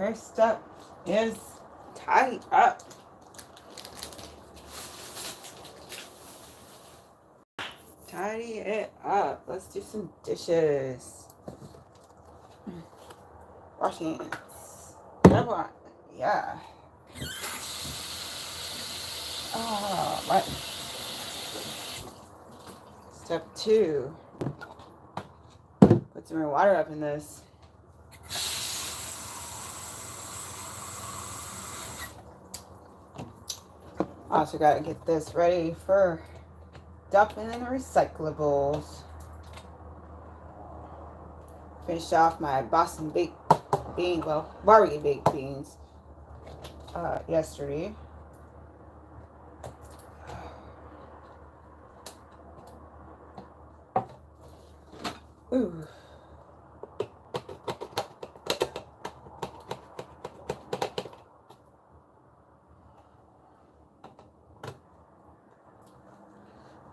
First up is tidy up. Tidy it up. Let's do some dishes. Wash hands. Grab one. Yeah. Oh, right. Step 2. Put some more water up in this. Also gotta get this ready for dumping in the recyclables. Finished off my Boston baked bean, well, barbecue baked beans yesterday. Ooh.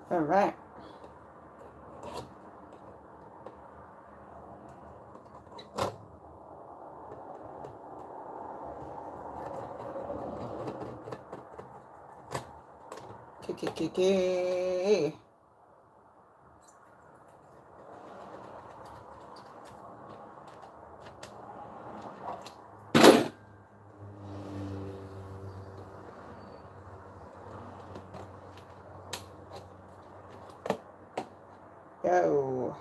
All right. Kiki. Go.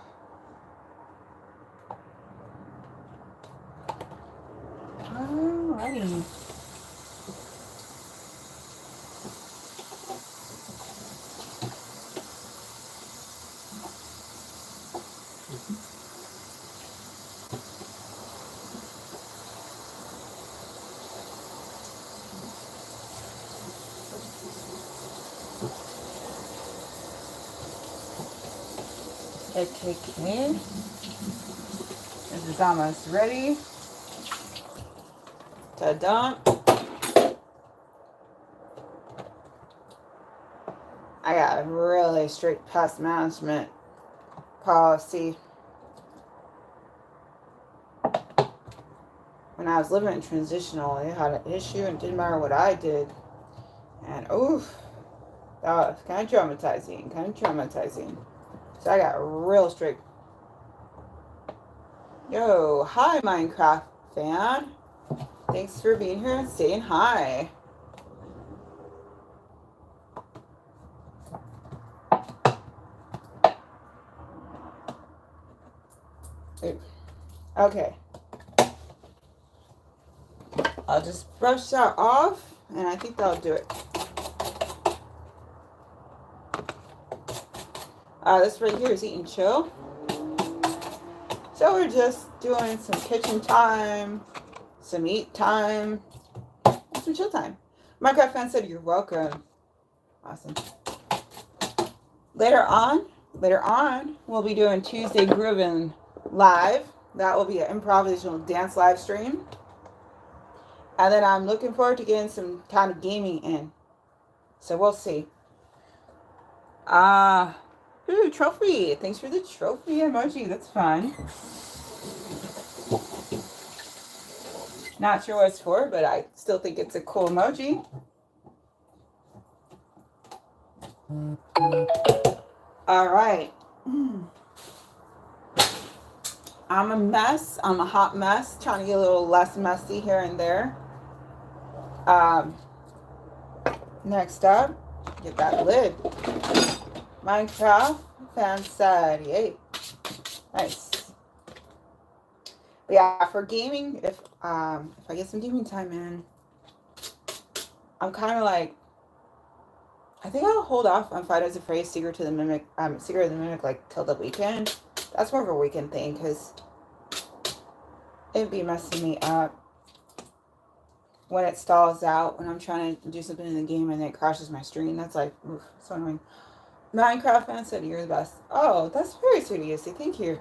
Alrighty. Okay. This is almost ready to dump. I got a really strict pest management policy. When I was living in transitional, it had an issue and it didn't matter what I did. And oof, that was kind of traumatizing. So I got real strict. Yo, hi Minecraft fan. Thanks for being here and saying hi. Okay. I'll just brush that off and I think that'll do it. This right here is Eat and Chill. So we're just doing some kitchen time, some eat time, and some chill time. Minecraft fan said you're welcome. Awesome. Later on, we'll be doing Tuesday Groovin' live. That will be an improvisational dance live stream. And then I'm looking forward to getting some kind of gaming in. So we'll see. Ooh, trophy. Thanks for the trophy emoji. That's fun. Not sure what it's for, but I still think it's a cool emoji. All right. I'm a mess. I'm a hot mess. Trying to get a little less messy here and there. Next up, get that lid. Minecraft fan said, yay. Nice. But yeah, for gaming, if I get some gaming time in, I'm kind of like, I think I'll hold off on Five Nights at Freddy's Secret of the Mimic, like till the weekend. That's more of a weekend thing because it'd be messing me up when it stalls out when I'm trying to do something in the game and it crashes my stream. That's like, oof, so annoying. Minecraft fan said you're the best. Oh, that's very sweet of you. Say thank you.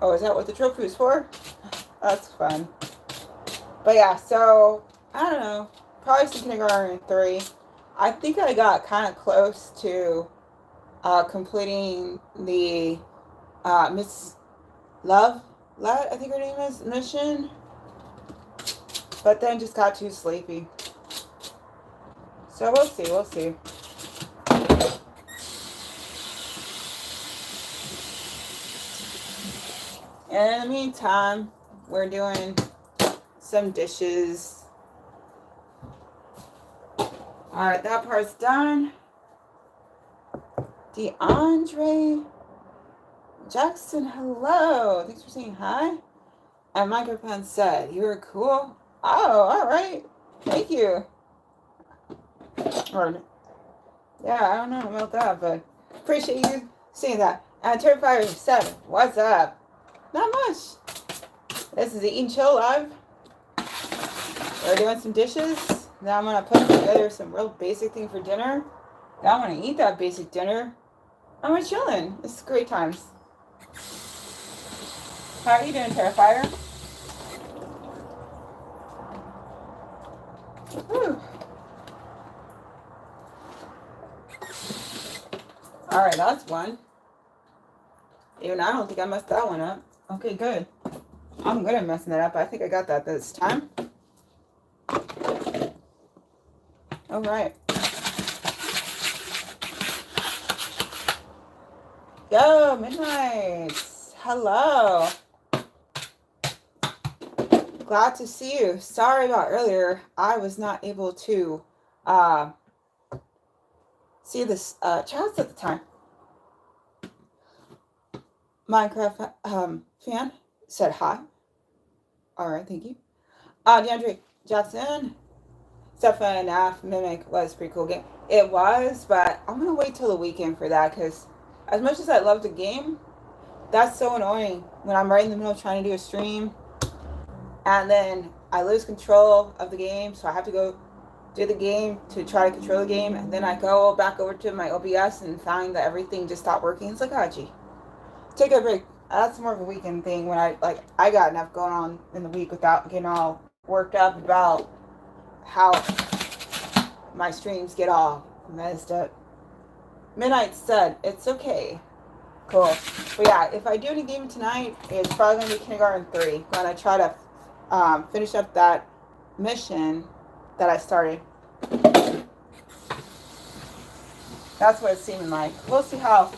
Oh, is that what the trophy is for? That's fun. But yeah, so I don't know. Probably some kindergarten 3. I think I got kind of close to completing the Miss Love I think her name is Mission. But then just got too sleepy. So we'll see, we'll see. And in the meantime, we're doing some dishes. Alright, that part's done. DeAndre Jackson, hello. Thanks for saying hi. And Microphone said, you were cool. Oh, alright. Thank you. Or, yeah, I don't know about that, but appreciate you saying that. And Terrifier said, what's up? Not much. This is the Eat and Chill Live. We're doing some dishes. Now I'm going to put together some real basic thing for dinner. Now I'm going to eat that basic dinner. And we're chilling. This is great times. How are you doing, Terrifier? Whew. Alright, that's one. Even I don't think I messed that one up. Okay, good. I'm good at messing that up. I think I got that this time. Alright. Yo, Midnight. Hello. Glad to see you. Sorry about earlier. I was not able to see this chats at the time. Minecraft fan said hi. Alright, thank you. DeAndre Jackson. Stefan F. Mimic was a pretty cool game. It was, but I'm going to wait till the weekend for that because as much as I love the game, that's so annoying when I'm right in the middle of trying to do a stream and then I lose control of the game, so I have to go do the game to try to control the game, and then I go back over to my OBS and find that everything just stopped working. It's like, oh, gee. Take a break. That's more of a weekend thing when I got enough going on in the week without getting all worked up about how my streams get all messed up. Midnight said, it's okay. Cool. But yeah, if I do any game tonight, it's probably going to be Kindergarten 3. I'm going to try to finish up that mission that I started. That's what it's seeming like. We'll see how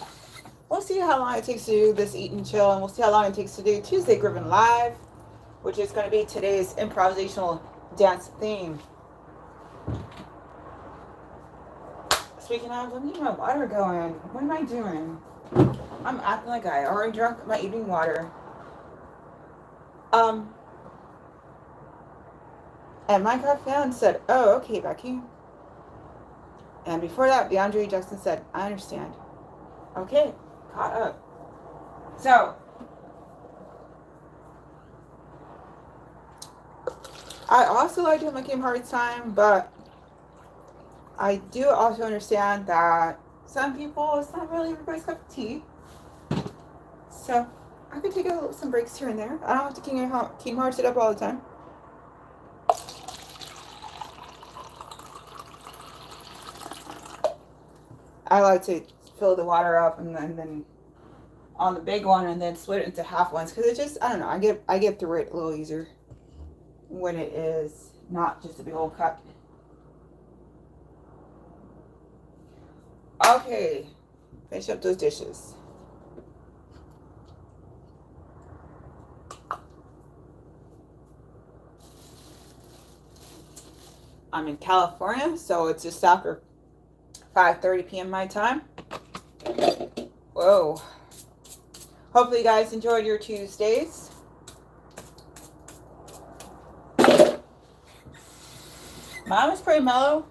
long it takes to do this Eat and Chill, and we'll see how long it takes to do Tuesday Griffin Live, which is going to be today's improvisational dance theme. Speaking of, let me get my water going. What am I doing? I'm acting like I already drunk my evening water. And Minecraft fan said, oh, okay, Becky. And before that, DeAndre Jackson said, I understand. Okay, caught up. So, I also like doing my game hard time, but I do also understand that some people, it's not really everybody's cup of tea. So, I can take some breaks here and there. I don't have to Kingdom Hearts it up all the time. I like to fill the water up and then on the big one and then split it into half ones because it just, I don't know, I get through it a little easier when it is not just a big old cup. Okay, finish up those dishes. I'm in California, so it's just after 5:30 p.m. my time. Whoa. Hopefully you guys enjoyed your Tuesdays. Mine was pretty mellow.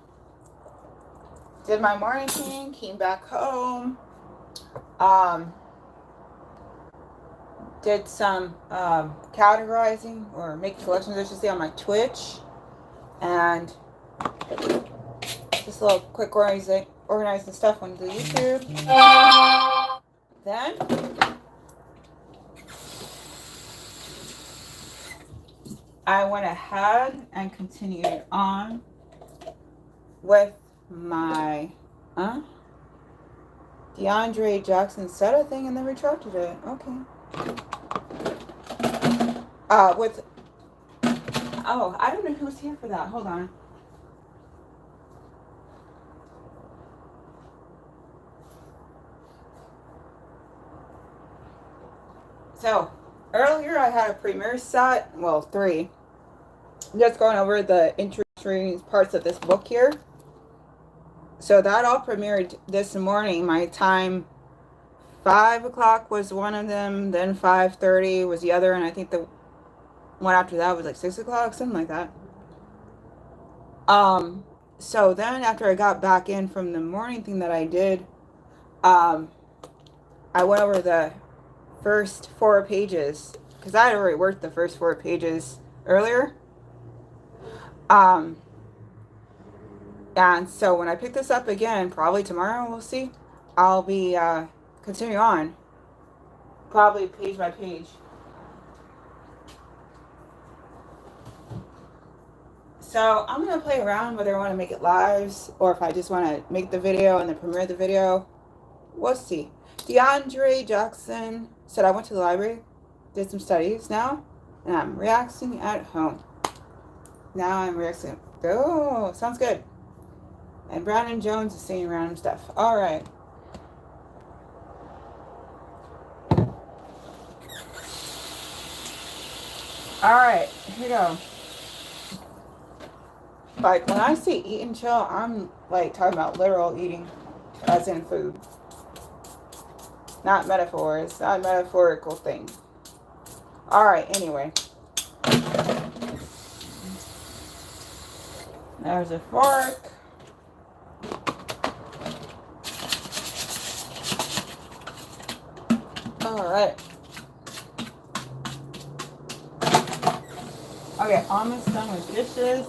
Did my morning thing, came back home. Did some categorizing or making collections, I should say, on my Twitch. And just a little quick organizing stuff on the YouTube. Then I went ahead and continued on with my DeAndre Jackson said a thing and then retracted it. Okay. with, oh, I don't know who's here for that. Hold on. So, earlier I had a premiere set, well, 3. Just going over the interesting parts of this book here. So that all premiered this morning. My time, 5 o'clock was one of them, then 5:30 was the other, and I think the one after that was like 6 o'clock, something like that. So then after I got back in from the morning thing that I did, I went over the first 4 pages, because I had already worked the first 4 pages earlier. And so when I pick this up again, probably tomorrow, we'll see, I'll be continuing on, probably page by page. So I'm going to play around whether I want to make it lives or if I just want to make the video and then premiere the video. We'll see. DeAndre Jackson said, I went to the library, did some studies now, and I'm relaxing at home. Now I'm relaxing. Oh, sounds good. And Brandon Jones is saying random stuff. All right. All right, here we go. Like, when I say eat and chill, I'm, like, talking about literal eating, as in food. Not metaphors, not a metaphorical thing. All right, anyway. There's a fork. All right. Okay, almost done with dishes.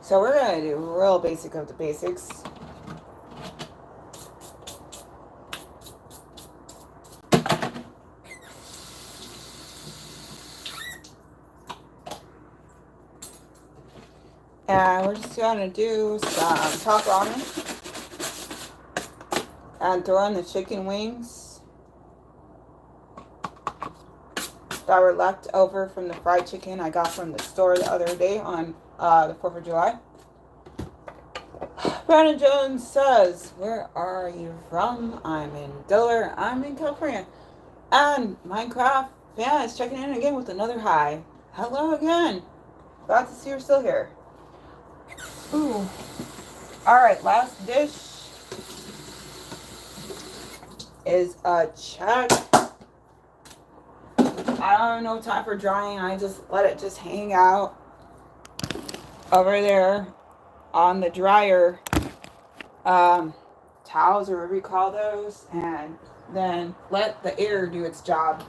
So we're going to do real basic of the basics. And we're just going to do some top ramen. And throw in the chicken wings that were left over from the fried chicken I got from the store the other day on the 4th of July. Brandon Jones says, where are you from? I'm in Delaware. I'm in California. And Minecraft fan is checking in again with another hi. Hello again. Glad to see you're still here. Ooh. Alright, last dish is a check. I don't know time for drying. I just let it just hang out over there on the dryer towels or whatever you call those, and then let the air do its job.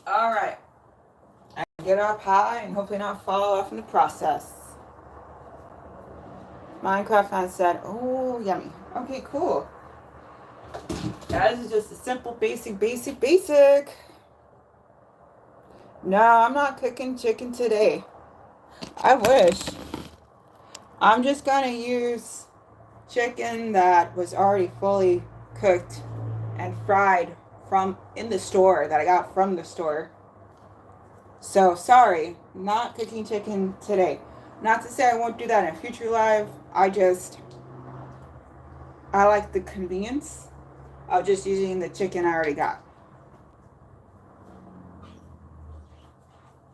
All right, I get up high and hopefully not fall off in the process. Minecraft fan said, oh, yummy. Okay, cool. That is just a simple, basic. No, I'm not cooking chicken today. I wish. I'm just going to use chicken that was already fully cooked and fried from in the store, that I got from the store. So, sorry, not cooking chicken today. Not to say I won't do that in a future live. I like the convenience of just using the chicken I already got.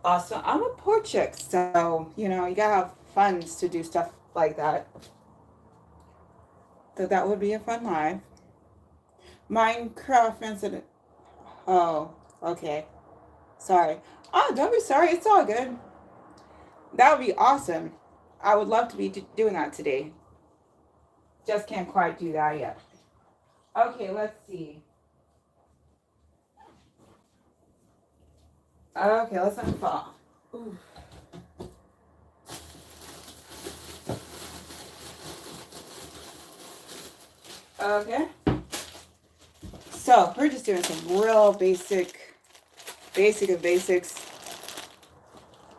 Also, I'm a poor chick, so, you know, you gotta have funds to do stuff like that. So that would be a fun live. Minecraft incident. Oh, okay. Sorry. Oh, don't be sorry. It's all good. That would be awesome. I would love to be doing that today. Just can't quite do that yet. Okay, let's see. Okay, let's unfall. Ooh. Okay. So, we're just doing some real basic of basics.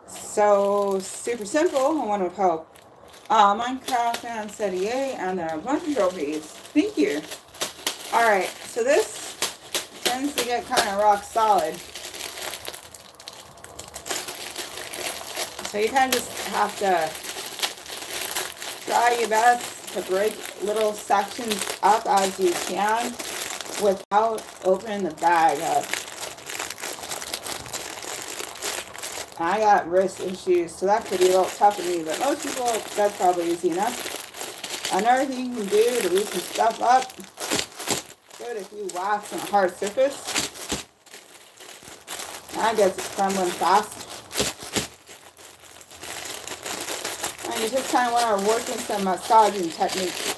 So, super simple, I want to hope. Minecraft fan said yay, and there are a bunch of trophies. Thank you. Alright, so this tends to get kind of rock solid. So you kind of just have to try your best to break little sections up as you can without opening the bag up. I got wrist issues, so that could be a little tough for me, but most people, that's probably easy enough. Another thing you can do to loosen stuff up, good if you wax on a hard surface. That gets it crumbling fast. And you just kind of want to work in some massaging techniques.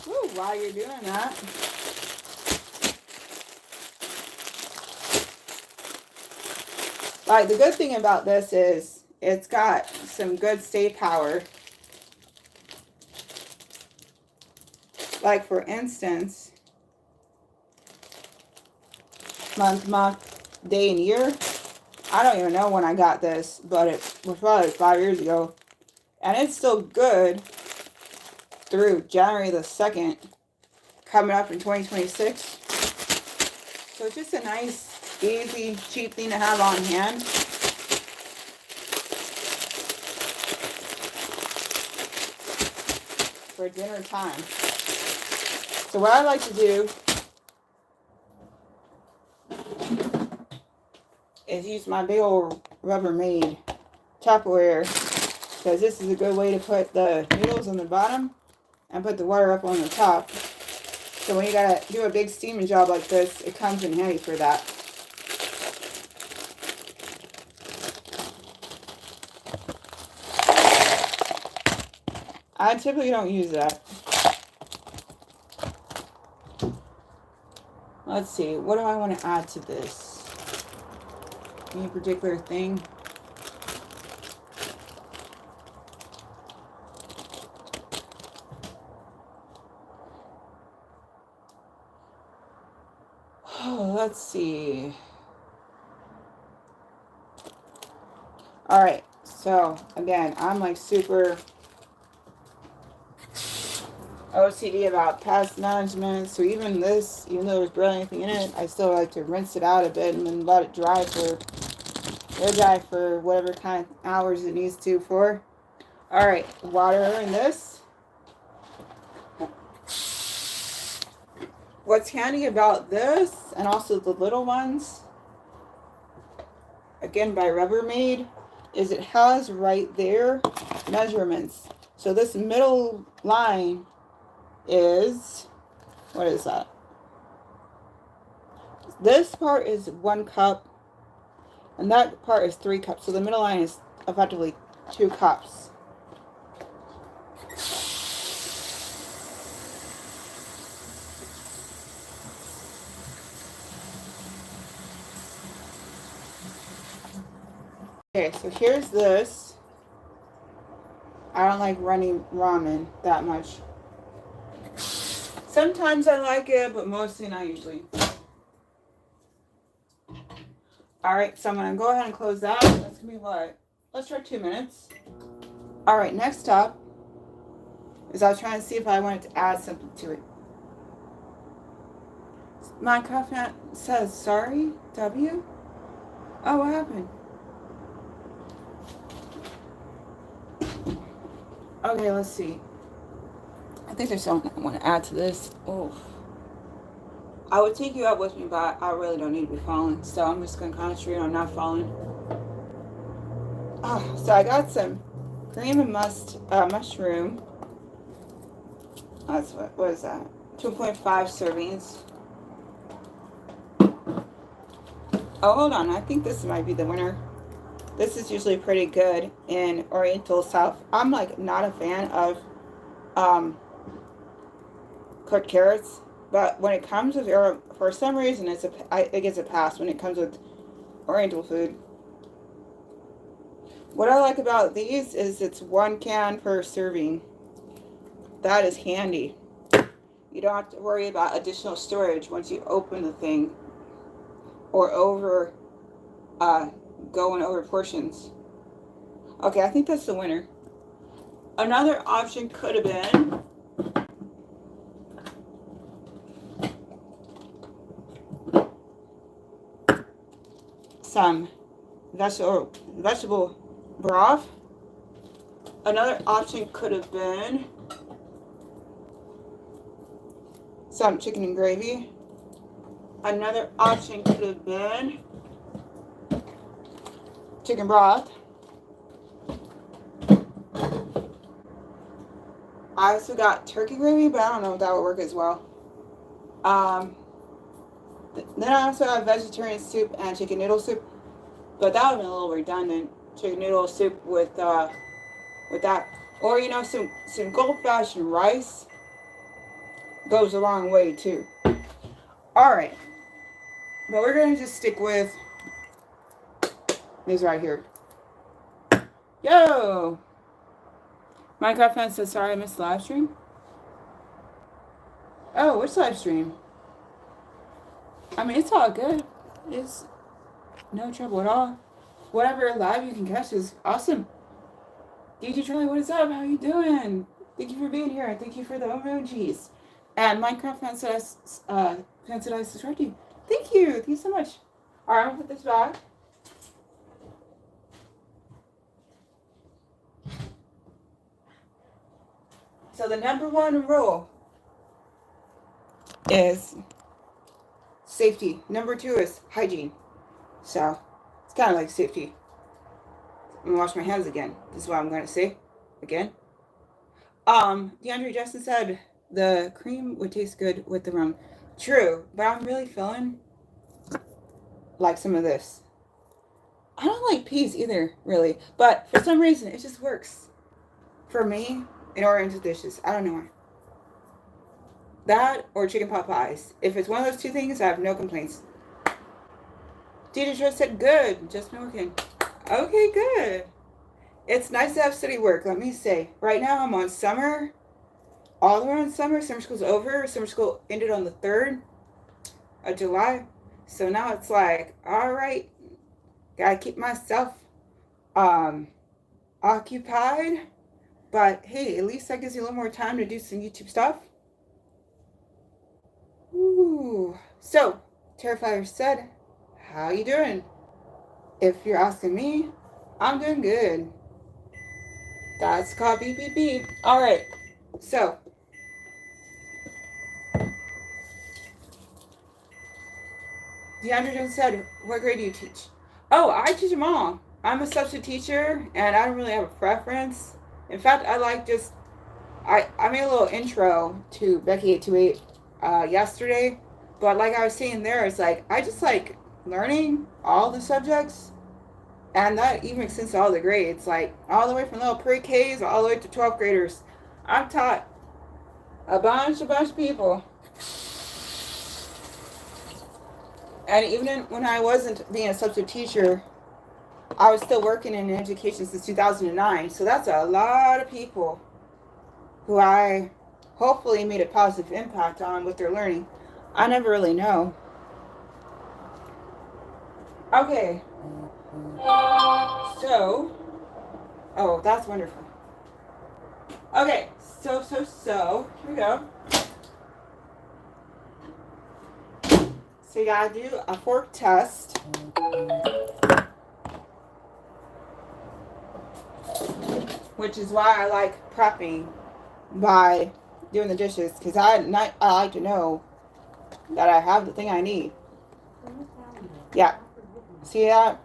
Woo, while you're doing that. Like, the good thing about this is it's got some good stay power. Like, for instance, month, day, and year. I don't even know when I got this, but it was probably 5 years ago. And it's still good through January the 2nd, coming up in 2026. So it's just a nice, easy, cheap thing to have on hand. For dinner time. So what I like to do is use my big old Rubbermaid Tupperware, because this is a good way to put the noodles on the bottom and put the water up on the top. So when you gotta do a big steaming job like this, it comes in handy for that. I typically don't use that. Let's see, what do I want to add to this? Any particular thing? Oh, let's see. Alright, so again, I'm like super OCD about pest management, so even this, even though there's barely anything in it, I still like to rinse it out a bit and then let it dry for whatever kind of hours it needs to for. Alright, water in this. What's handy about this, and also the little ones, again by Rubbermaid, is it has right there measurements. So this middle line is, what is that? This part is 1 cup, and that part is 3 cups. So the middle line is effectively 2 cups. Okay, so here's this. I don't like running ramen that much. Sometimes I like it, but mostly not usually. Alright, so I'm going to go ahead and close that. That's going to be what? Let's try 2 minutes. Alright, next up is I was trying to see if I wanted to add something to it. Minecraft says, sorry, W? Oh, what happened? Okay, let's see. I think there's something I want to add to this. Oh, I would take you up with me, but I really don't need to be falling. So I'm just going to concentrate on not falling. Oh, so I got some cream and mushroom. That's what is that? 2.5 servings. Oh, hold on. I think this might be the winner. This is usually pretty good in Oriental South. I'm like not a fan of cooked carrots, but when it comes with, for some reason, it gets a pass when it comes with Oriental food. What I like about these is it's 1 can per serving. That is handy. You don't have to worry about additional storage once you open the thing, or going over portions. Okay, I think that's the winner. Another option could have been some vegetable broth. Another option could have been some chicken and gravy. Another option could have been chicken broth. I also got turkey gravy, but I don't know if that would work as well. Then I also have vegetarian soup and chicken noodle soup, but that would have been a little redundant. Chicken noodle soup with that, or you know, some gold-fashioned rice goes a long way too. All right, but we're gonna just stick with this right here. Yo, Minecraft fan says sorry I missed the live stream. Oh, which live stream? I mean, it's all good. It's no trouble at all. Whatever live you can catch is awesome. DJ Charlie, what is up? How you doing? Thank you for being here. Thank you for the emojis. And Minecraft fan says, I subscribe to you. Thank you. Thank you so much. All right, I'm gonna put this back. So the number one rule is safety. Number two is hygiene. So it's kind of like safety. I'm gonna wash my hands again. This is what I'm gonna say again. DeAndre Justin said the cream would taste good with the rum. True, but I'm really feeling like some of this. I don't like peas either, really, but for some reason it just works for me in oriental dishes. I don't know why. That or chicken pot pies. If it's one of those two things, I have no complaints. DJ said good, just milking. Okay, good. It's nice to have city work, let me say. Right now I'm on summer. All the way on summer. Summer school's over. Summer school ended on the 3rd of July. So now it's like, all right, gotta keep myself occupied. But hey, at least that gives you a little more time to do some YouTube stuff. Ooh. So, Terrifier said, how you doing? If you're asking me, I'm doing good. That's called beep beep beep. All right. So, DeAndre Jones said, what grade do you teach? Oh, I teach them all. I'm a substitute teacher, and I don't really have a preference. In fact, I like just, I made a little intro to Becky828 yesterday, but like I was saying there, it's like, I just like learning all the subjects, and that even extends to all the grades, like all the way from little pre-Ks all the way to 12th graders. I've taught a bunch of people. And even when I wasn't being a substitute teacher, I was still working in education since 2009. So that's a lot of people who I hopefully made a positive impact on with their learning. I never really know. Okay. So, oh, that's wonderful. Okay, so, here we go. So you gotta do a fork test. Which is why I like prepping by doing the dishes, because I like to know that I have the thing I need. Yeah. See that?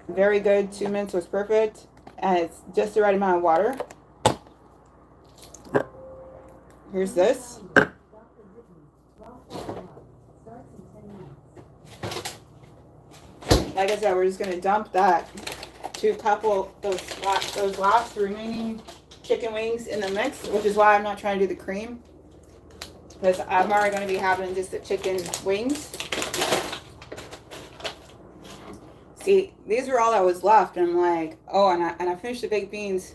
Very good. 2 minutes was perfect. And it's just the right amount of water. Here's this. Like I said, we're just going to dump that to couple those last remaining chicken wings in the mix, which is why I'm not trying to do the cream, because I'm already going to be having just the chicken wings. See, these were all that was left, and I'm like, oh, and I finished the baked beans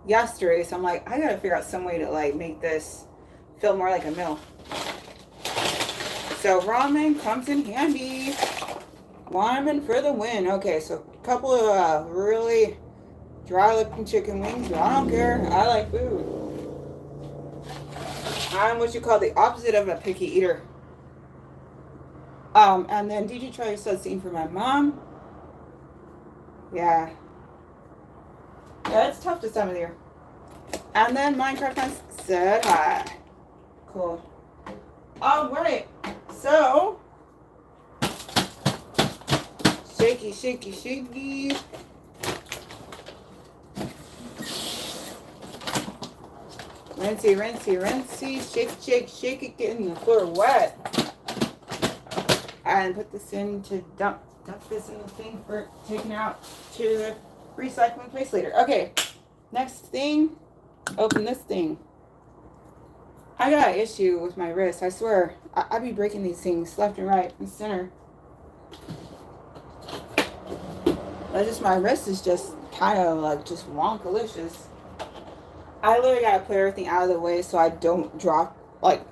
yesterday, so I'm like, I gotta figure out some way to like make this feel more like a meal. So ramen comes in handy. Ramen for the win. Okay, so a couple of really dry looking chicken wings, but I don't care. I like food. I'm what you call the opposite of a picky eater. And then did you try your sunscreen for my mom? Yeah. Yeah, it's tough this time of the year. And then Minecraft fans said hi. Cool. Alright. So shaky, shaky, shaky. Rinsey, rinsey, rinsey. Shake, shake, shake it, getting the floor wet. And put this in to dump this in the thing for taking out to the recycling place later. Okay, next thing, open this thing. I got an issue with my wrist. I swear, I be breaking these things left and right and center. But just my wrist is just kind of like just wonkalicious. I literally gotta put everything out of the way so I don't drop, like,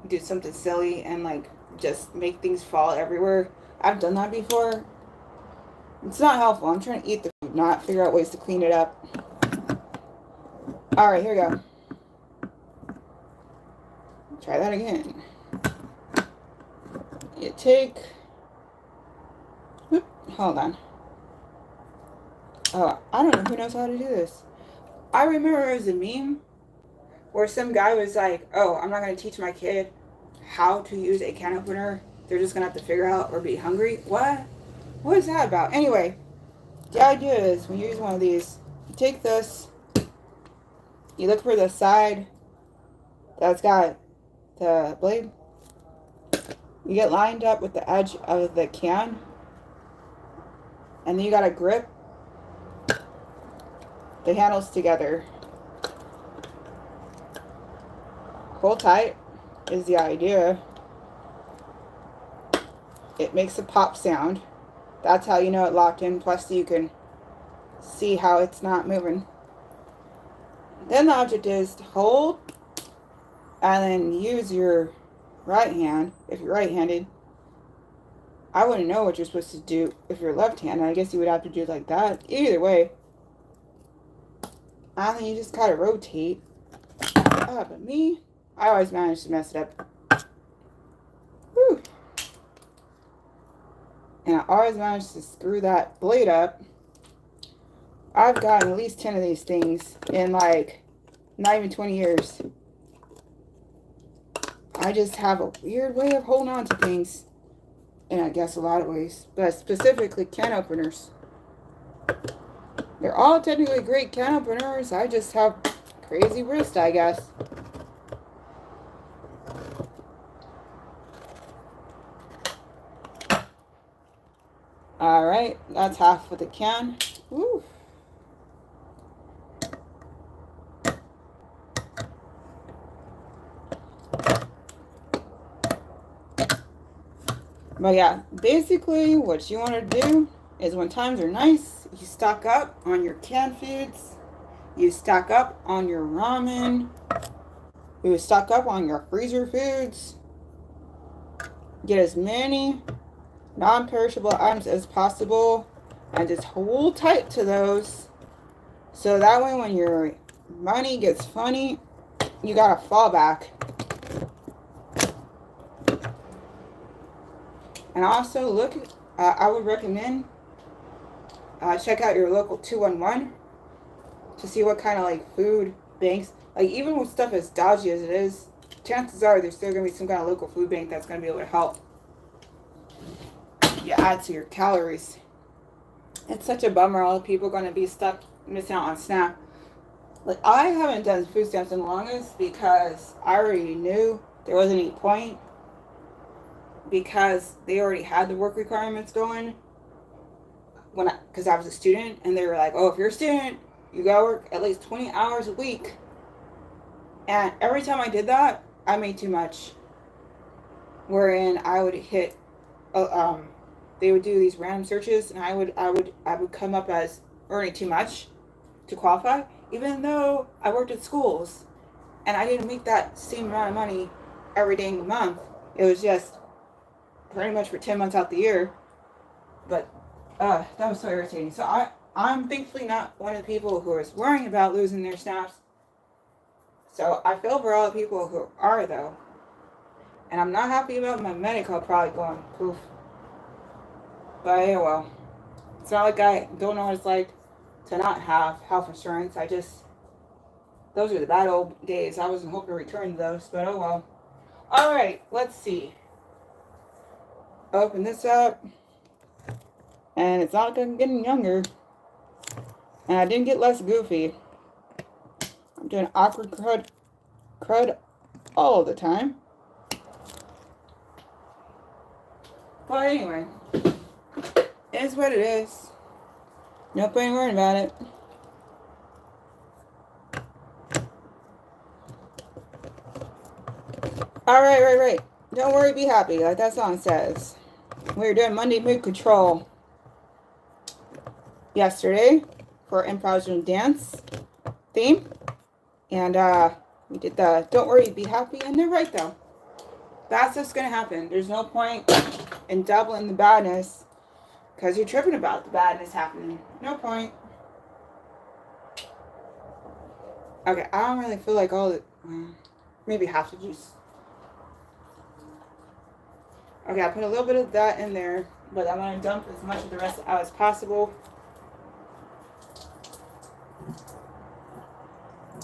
do something silly and like just make things fall everywhere. I've done that before. It's not helpful. I'm trying to eat the food, not figure out ways to clean it up. Alright, here we go. Try that again. You take... Whoop, hold on. Oh, I don't know who knows how to do this. I remember it was a meme where some guy was like, oh, I'm not going to teach my kid how to use a can opener. They're just going to have to figure out or be hungry. What? What is that about? Anyway, the idea is when you use one of these, you take this, you look for the side that's got the blade. You get lined up with the edge of the can. And then you got to grip the handles together. Hold tight is the idea. It makes a pop sound. That's how you know it locked in. Plus you can see how it's not moving. Then the object is to hold and then use your right hand if you're right-handed. I wouldn't know what you're supposed to do if you're left-handed. I guess you would have to do it like that. Either way. And then you just kind of rotate. But me, I always manage to mess it up. Whew. And I always manage to screw that blade up. I've gotten at least 10 of these things in like not even 20 years. I just have a weird way of holding on to things. And I guess a lot of ways. But specifically can openers. They're all technically great can openers. I just have crazy wrist, I guess. Alright, that's half of the can. Woo. But yeah, basically what you want to do is when times are nice, you stock up on your canned foods, you stock up on your ramen, you stock up on your freezer foods, get as many non-perishable items as possible, and just hold tight to those, so that way when your money gets funny, you got a fallback. And also look, I would recommend check out your local 211 to see what kind of like food banks, like even with stuff as dodgy as it is, chances are there's still going to be some kind of local food bank that's going to be able to help you add to your calories. It's such a bummer all the people are going to be stuck missing out on SNAP. Like I haven't done food stamps in the longest because I already knew there wasn't any point, because they already had the work requirements going because I was a student, and they were like, oh, if you're a student, you gotta work at least 20 hours a week. And every time I did that, I made too much. Wherein I would hit, they would do these random searches, and I would come up as earning too much to qualify, even though I worked at schools, and I didn't make that same amount of money every day in the month. It was just pretty much for 10 months out the year. But that was so irritating. So I I'm thankfully not one of the people who is worrying about losing their snaps. So I feel for all the people who are, though. And I'm not happy about my medical probably going poof. But yeah, well. It's not like I don't know what it's like to not have health insurance. Those are the bad old days. I wasn't hoping to return to those, but oh well. Alright, let's see. Open this up. And it's not getting younger. And I didn't get less goofy. I'm doing awkward crud all the time. But anyway, it is what it is. No point in worrying about it. Right. Don't worry, be happy, like that song says. We were doing Monday Mood Control yesterday for improvisational dance theme. And we did the Don't Worry, Be Happy. And they're right, though. That's what's going to happen. There's no point in doubling the badness because you're tripping about the badness happening. No point. Okay, I don't really feel like all the... maybe half the juice. Okay, I put a little bit of that in there, but I'm going to dump as much of the rest out as possible.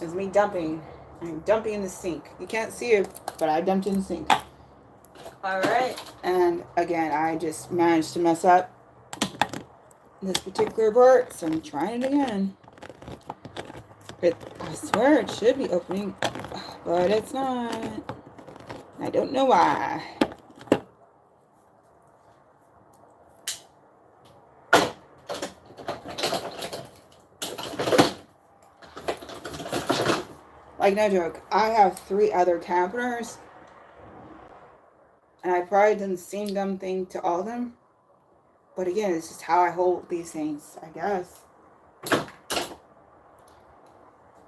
It's me dumping. I'm dumping in the sink. You can't see it, but I dumped in the sink. Alright, and again, I just managed to mess up this particular part, so I'm trying it again. I swear it should be opening, but it's not. I don't know why. Like, no joke, I have 3 other can openers, and I probably did the same dumb thing to all of them. But again, it's just how I hold these things, I guess.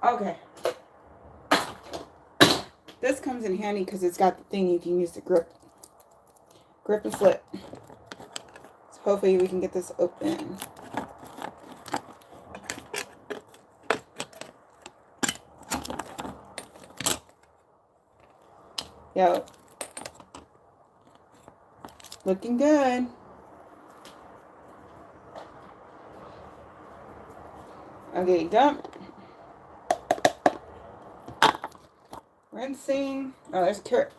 Okay. This comes in handy because it's got the thing you can use to grip and flip. So hopefully we can get this open. Yo. Looking good. Okay, dump. Rinsing. Oh, there's a carrot.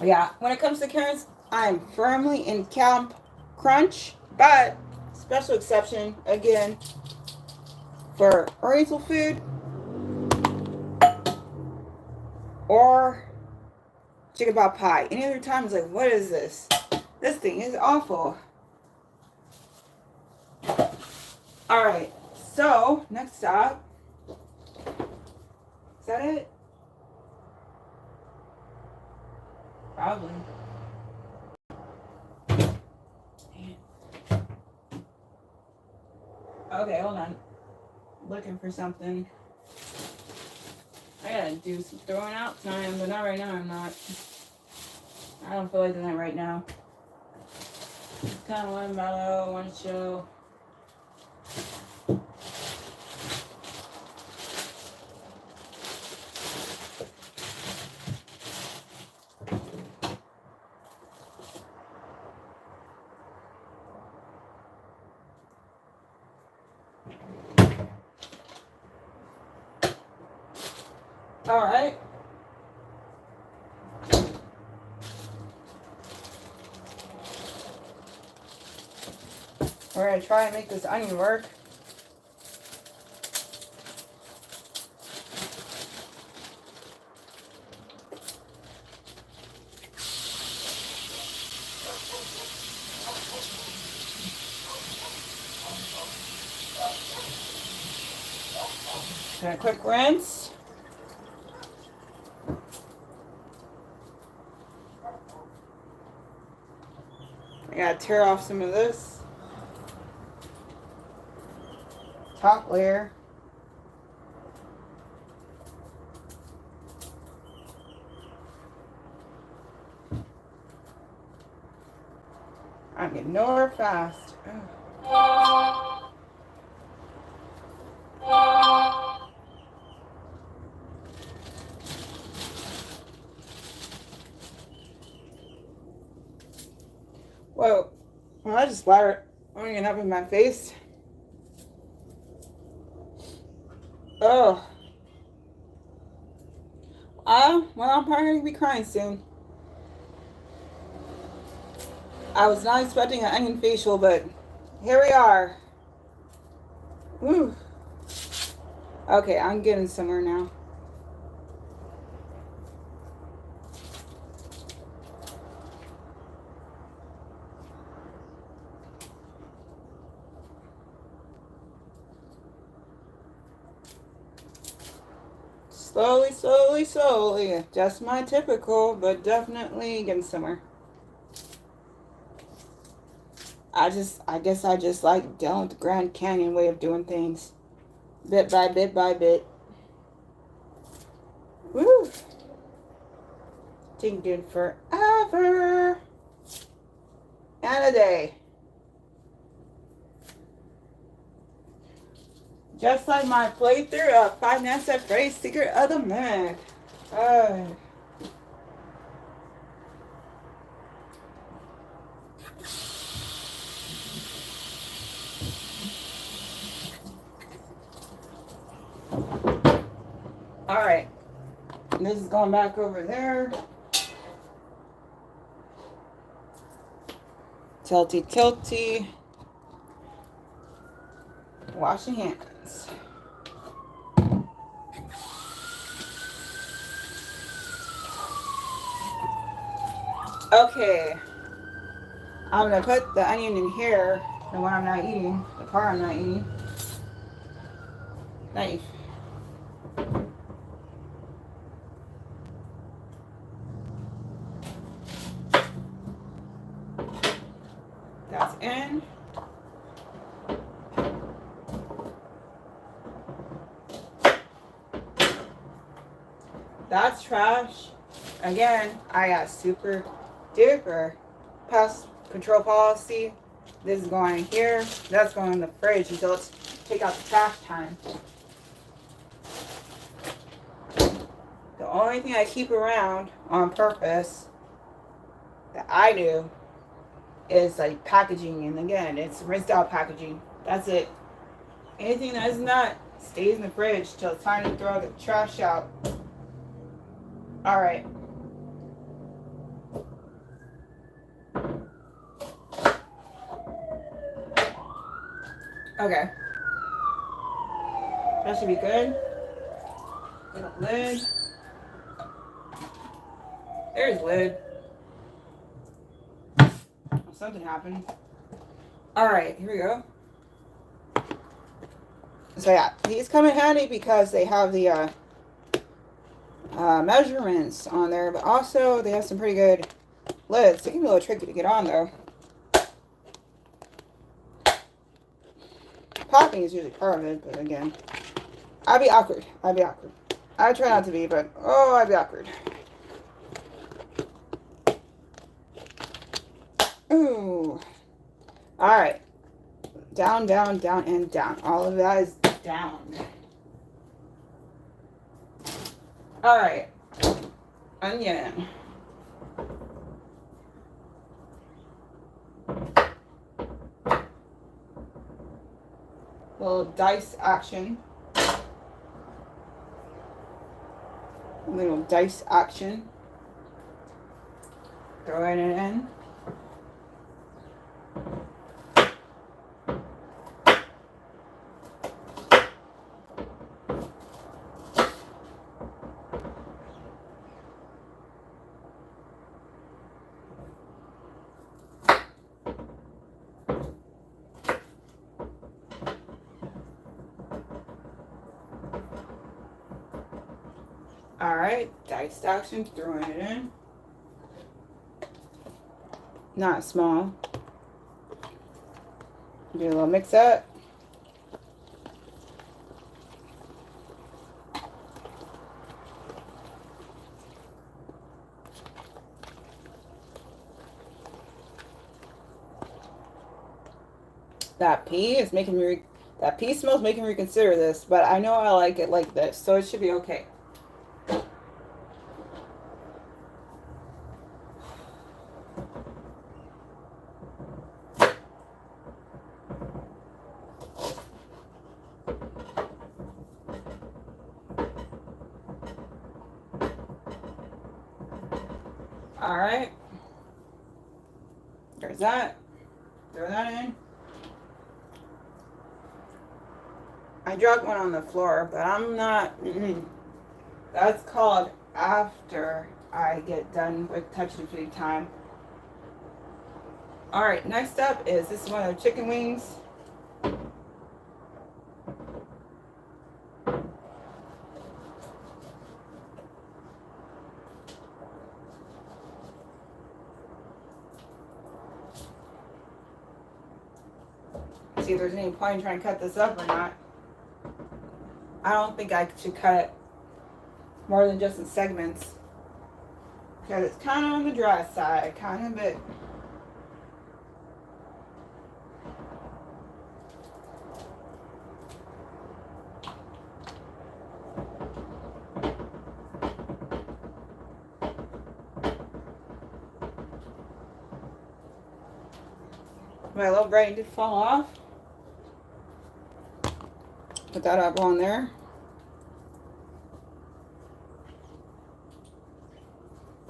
Yeah, when it comes to carrots, I'm firmly in Camp Crunch, but special exception, again, for oriental food or chicken pot pie. Any other time, it's like, what is this? This thing is awful. Alright, so, next stop. Is that it? Probably. Okay, hold on. Looking for something. I gotta do some throwing out time, but not right now. I'm not. I don't feel like doing that right now. Just kind of one mellow, one chill. All right. We're gonna try and make this onion work. Gonna quick rinse. I gotta tear off some of this top layer. I'm getting nowhere fast. Whoa. Well, I just splattered onion up in my face. Oh. Well, I'm probably going to be crying soon. I was not expecting an onion facial, but here we are. Woo. Okay, I'm getting somewhere now. Slowly, slowly, slowly. Just my typical, but definitely getting somewhere. I guess I just like dealing with the Grand Canyon way of doing things. Bit by bit by bit. Woo! Taking forever and a day. Just like my playthrough of Five Nights at Freddy's Secret of the Month. Alright. This is going back over there. Tilty, tilty. Wash your hands. Okay. I'm going to put the onion in here. The one I'm not eating. The part I'm not eating. Nice. That's in. That's trash. Again, I got super duper pest control policy. This is going here. That's going in the fridge until it's take out the trash time. The only thing I keep around on purpose that I do is like packaging, and again, it's rinsed out packaging. That's it. Anything that is not stays in the fridge till it's time to throw the trash out. Alright. Okay. That should be good. Little lid. There's lid. Something happened. Alright, here we go. So yeah, these come in handy because they have the measurements on there, but also they have some pretty good lids. They can be a little tricky to get on though. Popping is usually part of it, but again, I'd be awkward. I try not to be, but oh, I'd be awkward. Ooh. Alright. Down, down, down, and down. All of that is down. Alright. Onion. Little dice action. Little dice action. Throwing it in. Alright, diced action, throwing it in. Not small. Do a little mix up. That pea is making me, that pea smell is making me reconsider this, but I know I like it like this, so it should be okay. All right. There's that. Throw that in. I dropped one on the floor, but I'm not. That's called after I get done with touch and feed time. All right, next up is this one of the chicken wings. See if there's any point in trying to cut this up or not. I don't think I should cut it more than just in segments, because it's kind of on the dry side, kind of a bit. My little brain did fall off. Put that up on there.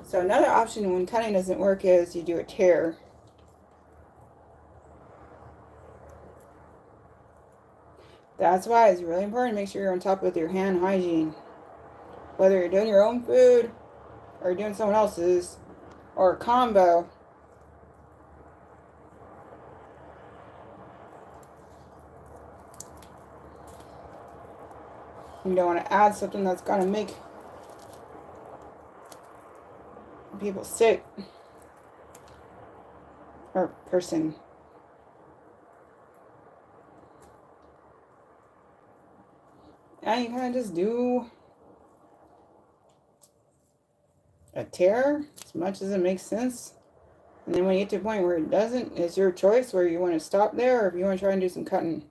So another option when cutting doesn't work is you do a tear. That's why it's really important to make sure you're on top with your hand hygiene. Whether you're doing your own food or you're doing someone else's or a combo. You don't want to add something that's going to make people sick or person. And you kind of just do a tear as much as it makes sense. And then when you get to a point where it doesn't, it's your choice where you want to stop there or if you want to try and do some cutting.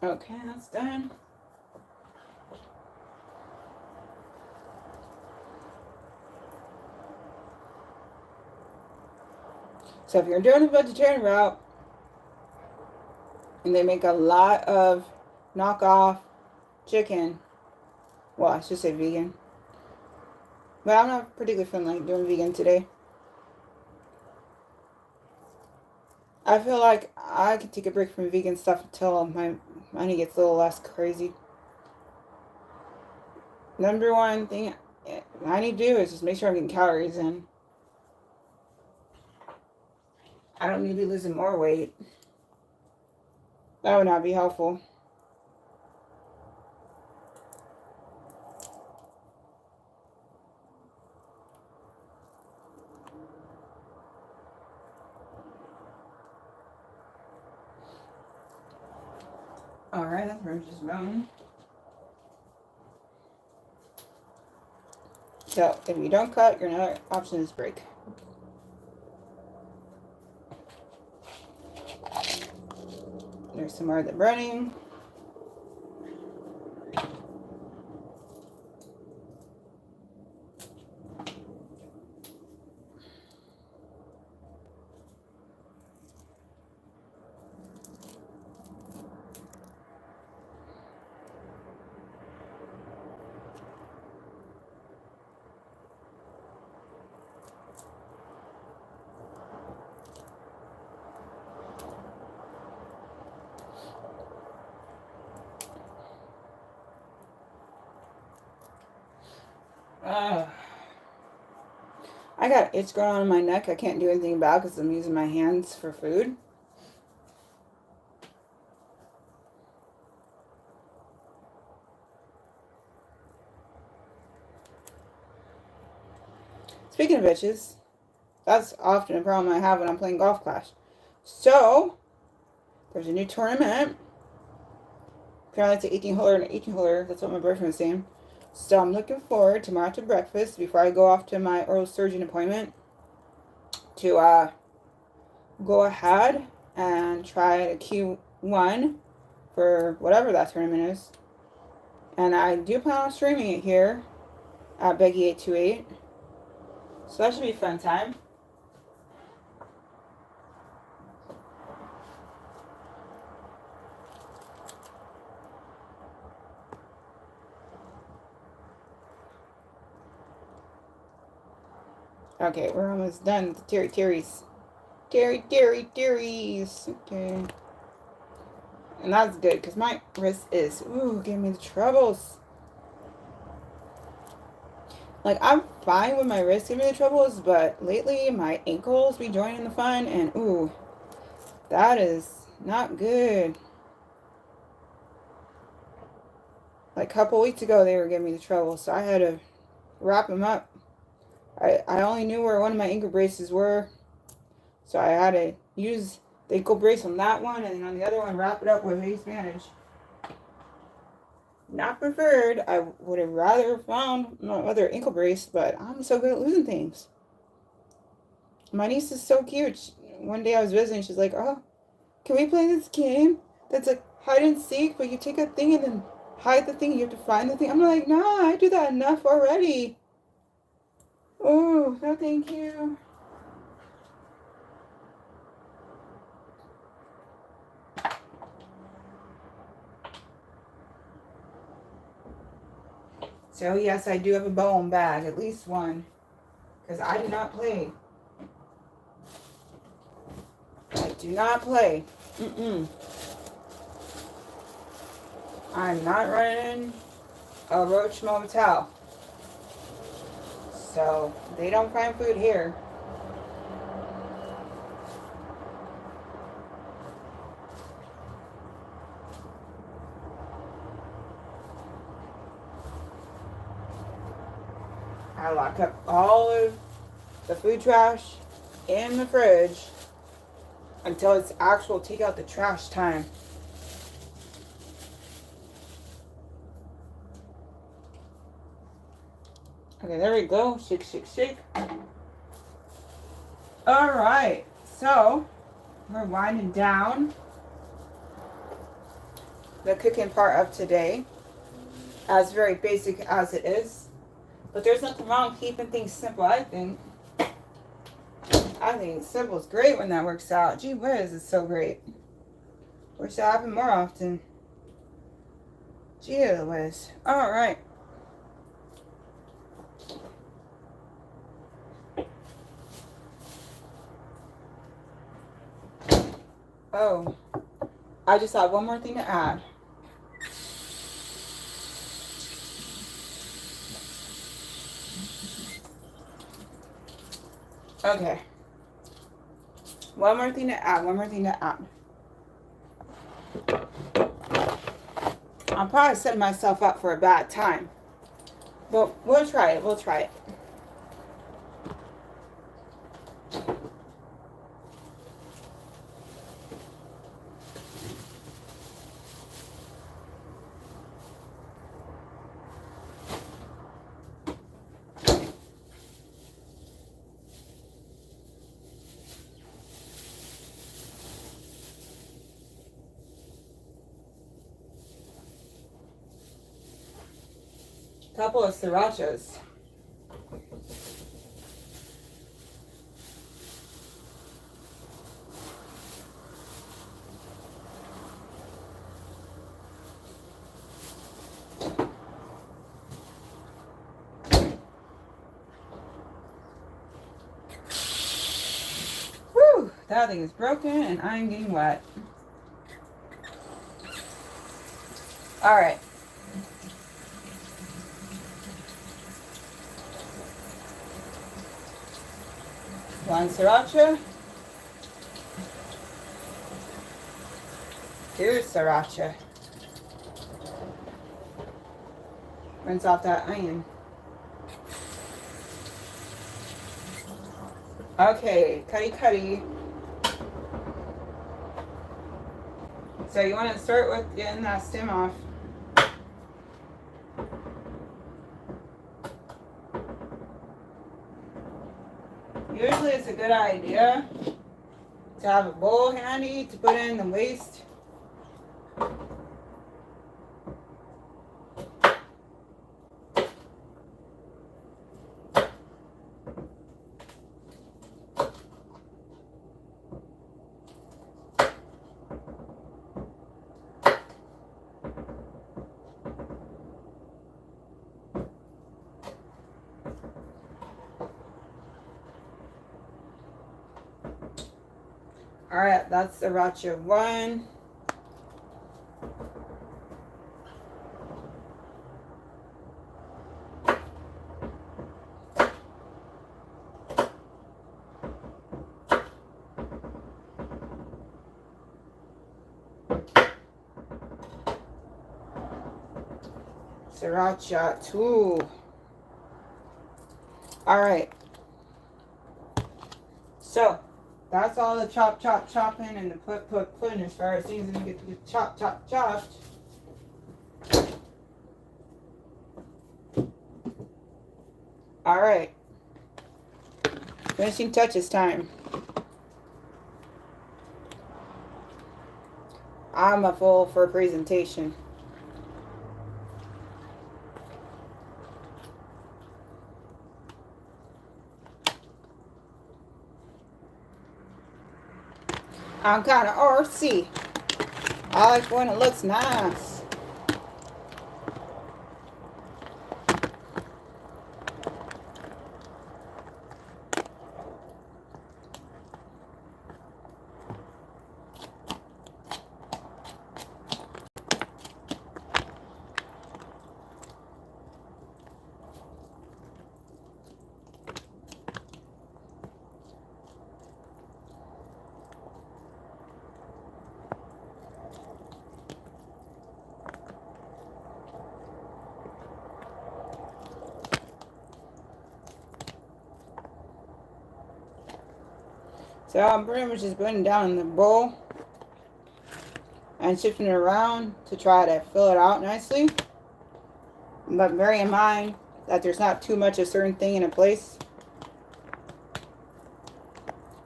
Okay, that's done. So if you're doing a vegetarian route and they make a lot of knockoff chicken, well, I should say vegan, but I'm not particularly feeling like doing vegan today. I feel like I could take a break from vegan stuff until my money gets a little less crazy. Number one thing I need to do is just make sure I'm getting calories in. I don't need to be losing more weight. That would not be helpful. Alright, that's pretty much just bone. So, if you don't cut, your another option is break. There's some more of the breading. I got itch going on in my neck. I can't do anything about it because I'm using my hands for food. Speaking of bitches, that's often a problem I have when I'm playing Golf Clash. So, there's a new tournament. Apparently it's an 18-holer and an 18-holer. That's what my boyfriend was saying. So I'm looking forward tomorrow to breakfast before I go off to my oral surgeon appointment to go ahead and try a Q1 for whatever that tournament is. And I do plan on streaming it here at Becky828. So that should be a fun time. Okay, we're almost done with the Terry's. Terry's. Okay. And that's good because my wrist is, giving me the troubles. Like, I'm fine with my wrist giving me the troubles, but lately my ankles be joining the fun, and that is not good. Like, a couple weeks ago, they were giving me the trouble, so I had to wrap them up. I only knew where one of my ankle braces were, so I had to use the ankle brace on that one, and then on the other one, wrap it up with ace bandage. Not preferred. I would have rather found my other ankle brace, but I'm so good at losing things. My niece is so cute. One day I was visiting, she's like, "Oh, can we play this game that's like hide and seek, but you take a thing and then hide the thing, you have to find the thing?" I'm like, "Nah, I do that enough already." Oh, no thank you. So yes, I do have a bone bag, at least one, because I do not play. I do not play. I'm not running a Roach Motel. So they don't find food here. I lock up all of the food trash in the fridge until it's actual take out the trash time. Okay, there we go. Shake, shake, shake. All right, so we're winding down the cooking part of today, as very basic as it is. But there's nothing wrong with keeping things simple, I think. I think simple is great when that works out. Gee whiz, it's so great. Wish that happened more often. Gee whiz. All right. Oh, I just have one more thing to add. Okay. One more thing to add. I'm probably setting myself up for a bad time. But we'll try it. Couple of srirachas. Whew, that thing is broken and I'm getting wet. All right. One sriracha. Two sriracha. Rinse off that onion. Okay, cutty. So you want to start with getting that stem off. Usually it's a good idea to have a bowl handy to put in the waste. Alright, that's Sriracha 1. Sriracha 2. Alright. So, that's all the chopping and the putting as far as things that get to get chopped. Alright. Finishing touches time. I'm a fool for a presentation. I'm kind of artsy. I like when it looks nice. So I'm pretty much just putting it down in the bowl and shifting it around to try to fill it out nicely. But bear in mind that there's not too much of a certain thing in a place.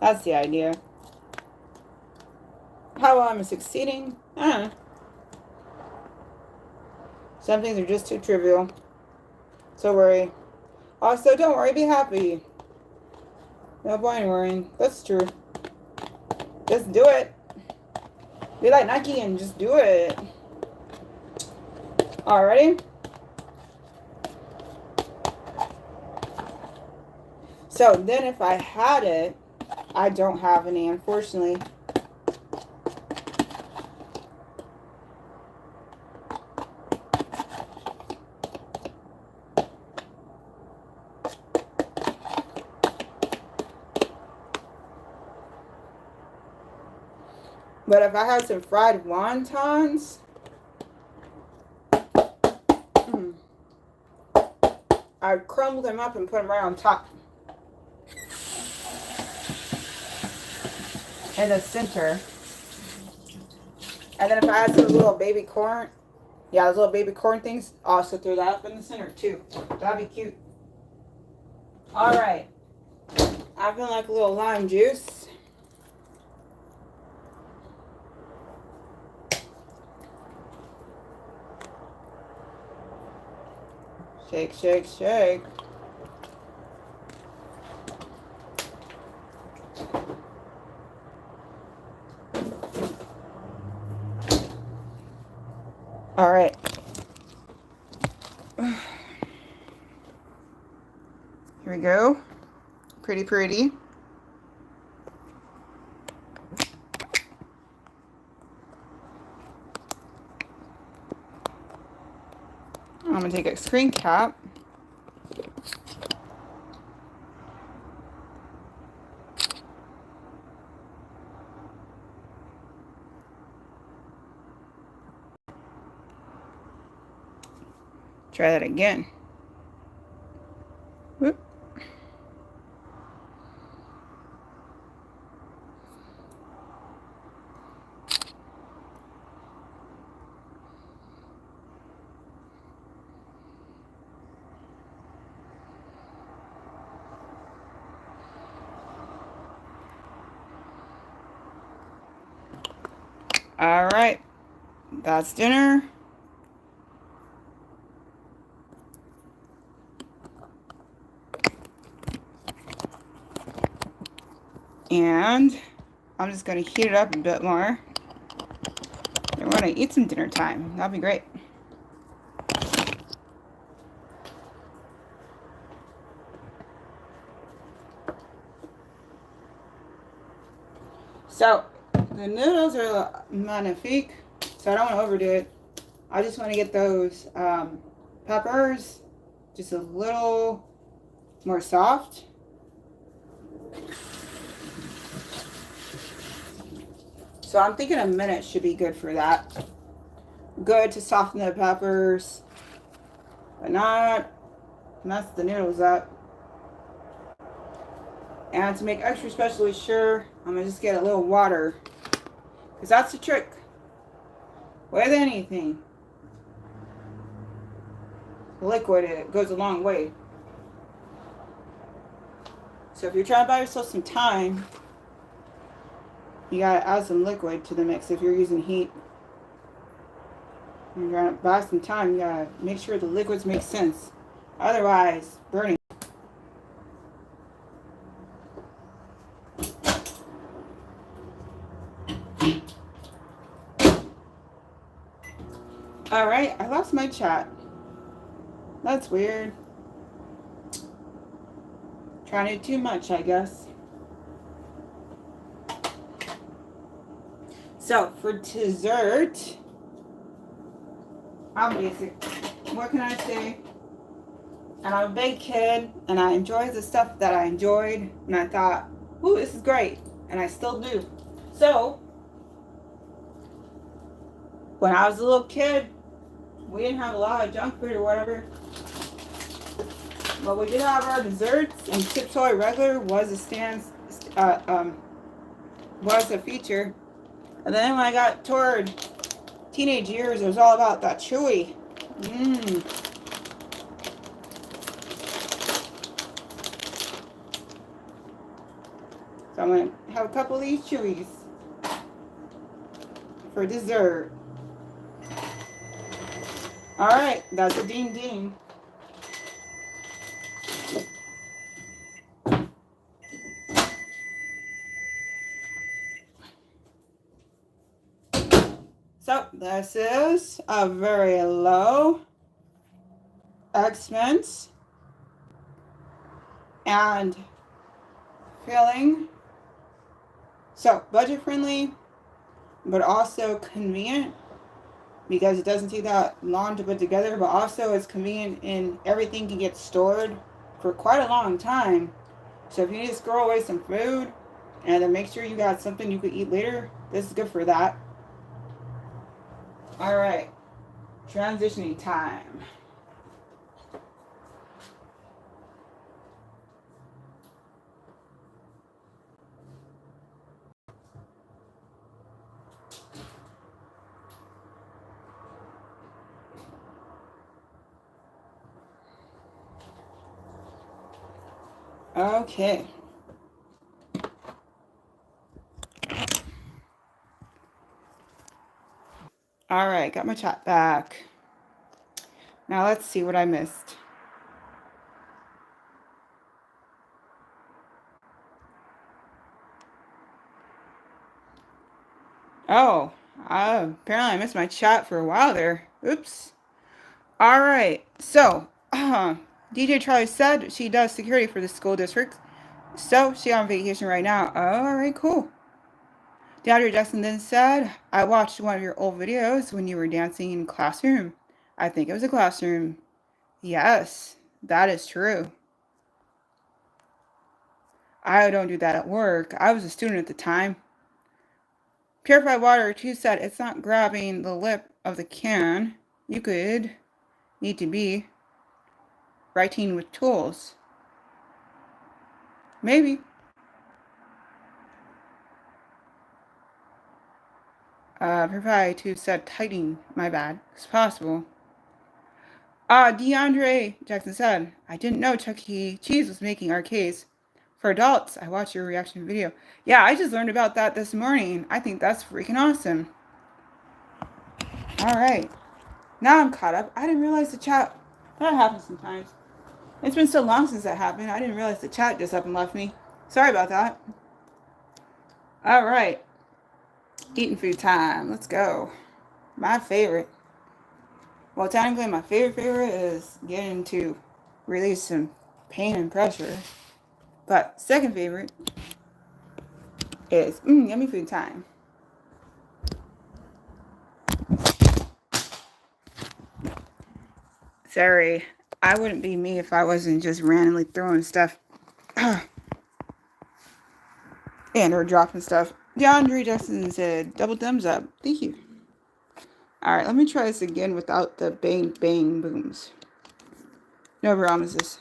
That's the idea. How I'm succeeding? I don't know. Some things are just too trivial. So worry. Also, don't worry, be happy. No point in worrying. That's true. Just do it. Be like Nike and just do it. Alrighty. So then if I had it, I don't have any, unfortunately. But if I had some fried wontons, I'd crumble them up and put them right on top. In the center. And then if I had some little baby corn, yeah, those little baby corn things, also throw that up in the center too. That'd be cute. Alright. I feel like a little lime juice. Shake, shake, shake. All right. Here we go. Pretty, pretty. I'm going to take a screen cap. Try that again. Whoop. All right. That's dinner. And I'm just going to heat it up a bit more. I want to eat some dinner time. That'd be great. So the noodles are magnifique, so I don't want to overdo it. I just want to get those peppers just a little more soft. So I'm thinking a minute should be good for that. Good to soften the peppers, but not mess the noodles up. And to make extra specially sure, I'm going to just get a little water. Because that's the trick with anything. Liquid, it goes a long way. So if you're trying to buy yourself some time, you got to add some liquid to the mix if you're using heat. You're trying to buy some time, you got to make sure the liquids make sense. Otherwise, burning. Alright, I lost my chat. That's weird. Trying to do too much, I guess. So, for dessert, I'm basic. What can I say? And I'm a big kid, and I enjoy the stuff that I enjoyed, and I thought, ooh, this is great, and I still do. So, when I was a little kid, we didn't have a lot of junk food or whatever, but we did have our desserts, and Chips Ahoy regular was was a feature. And then when I got toward teenage years, it was all about that chewy. So I'm going to have a couple of these chewies for dessert. Alright, that's a ding ding. So this is a very low expense and filling. So budget friendly, but also convenient because it doesn't take that long to put together, but also it's convenient and everything can get stored for quite a long time. So if you need to squirrel away some food and then make sure you got something you could eat later, this is good for that. Alright, transitioning time. Okay. Alright, got my chat back. Now let's see what I missed. Oh, apparently I missed my chat for a while there. Oops. Alright, so, DJ Charlie said she does security for the school district. So, she's on vacation right now. Alright, cool. DeAndre Jackson then said, I watched one of your old videos when you were dancing in classroom. I think it was a classroom. Yes, that is true. I don't do that at work. I was a student at the time. Purified water, too, said it's not grabbing the lip of the can. You could need to be writing with tools. Maybe. Provide to said tightening. My bad. It's possible. DeAndre Jackson said, I didn't know Chuck E. Cheese was making arcades. For adults, I watched your reaction video. Yeah, I just learned about that this morning. I think that's freaking awesome. All right. Now I'm caught up. I didn't realize the chat. That happens sometimes. It's been so long since that happened. I didn't realize the chat just up and left me. Sorry about that. All right. Eating food time. Let's go. My favorite. Well, technically, my favorite is getting to release some pain and pressure. But second favorite is yummy food time. Sorry, I wouldn't be me if I wasn't just randomly throwing stuff and or dropping stuff. DeAndre Justin said, double thumbs up. Thank you. All right, let me try this again without the bang, bang, booms. No promises.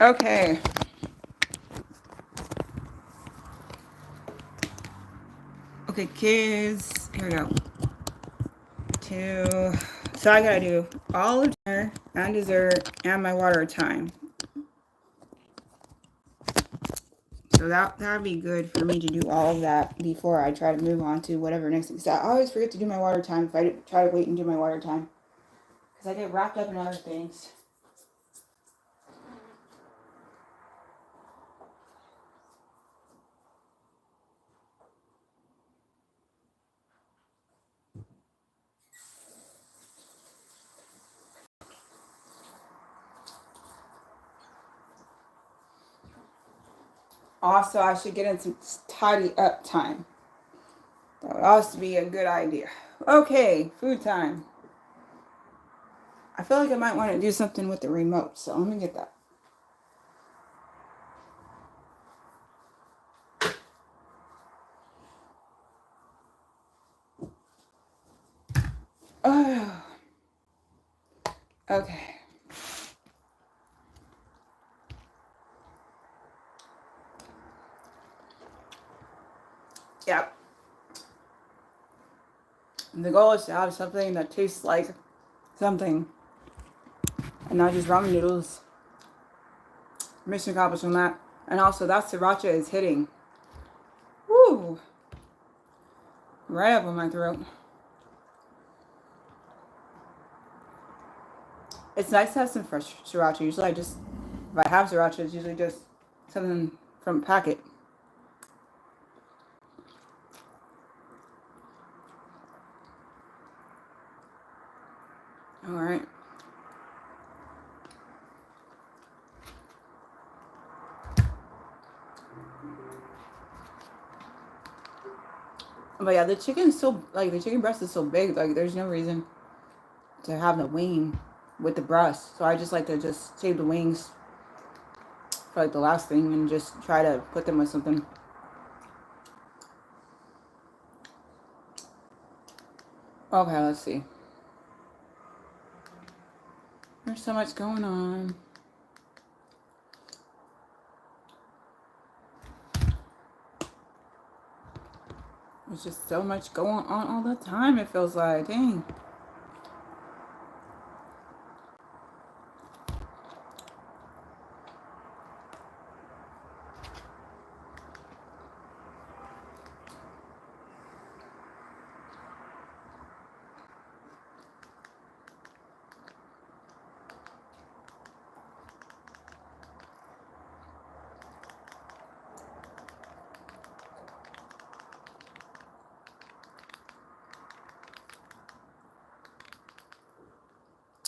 Okay. Okay, kids. Here we go. So I gotta do all of dinner and dessert and my water time. So that would be good for me to do all of that before I try to move on to whatever next thing. So I always forget to do my water time if I try to wait and do my water time. Because I get wrapped up in other things. Also, I should get in some tidy up time. That would also be a good idea. Okay, food time. I feel like I might want to do something with the remote, so let me get that. Oh. Okay. Yep. And the goal is to have something that tastes like something and not just ramen noodles. Mission accomplished on that. And also, that sriracha is hitting. Woo! Right up in my throat. It's nice to have some fresh sriracha. Usually if I have sriracha, it's usually just something from a packet. Alright. But yeah, the chicken breast is so big, like there's no reason to have the wing with the breast. So I just like to just save the wings for like the last thing and just try to put them with something. Okay, let's see. There's so much going on. There's just so much going on all the time, it feels like. Dang.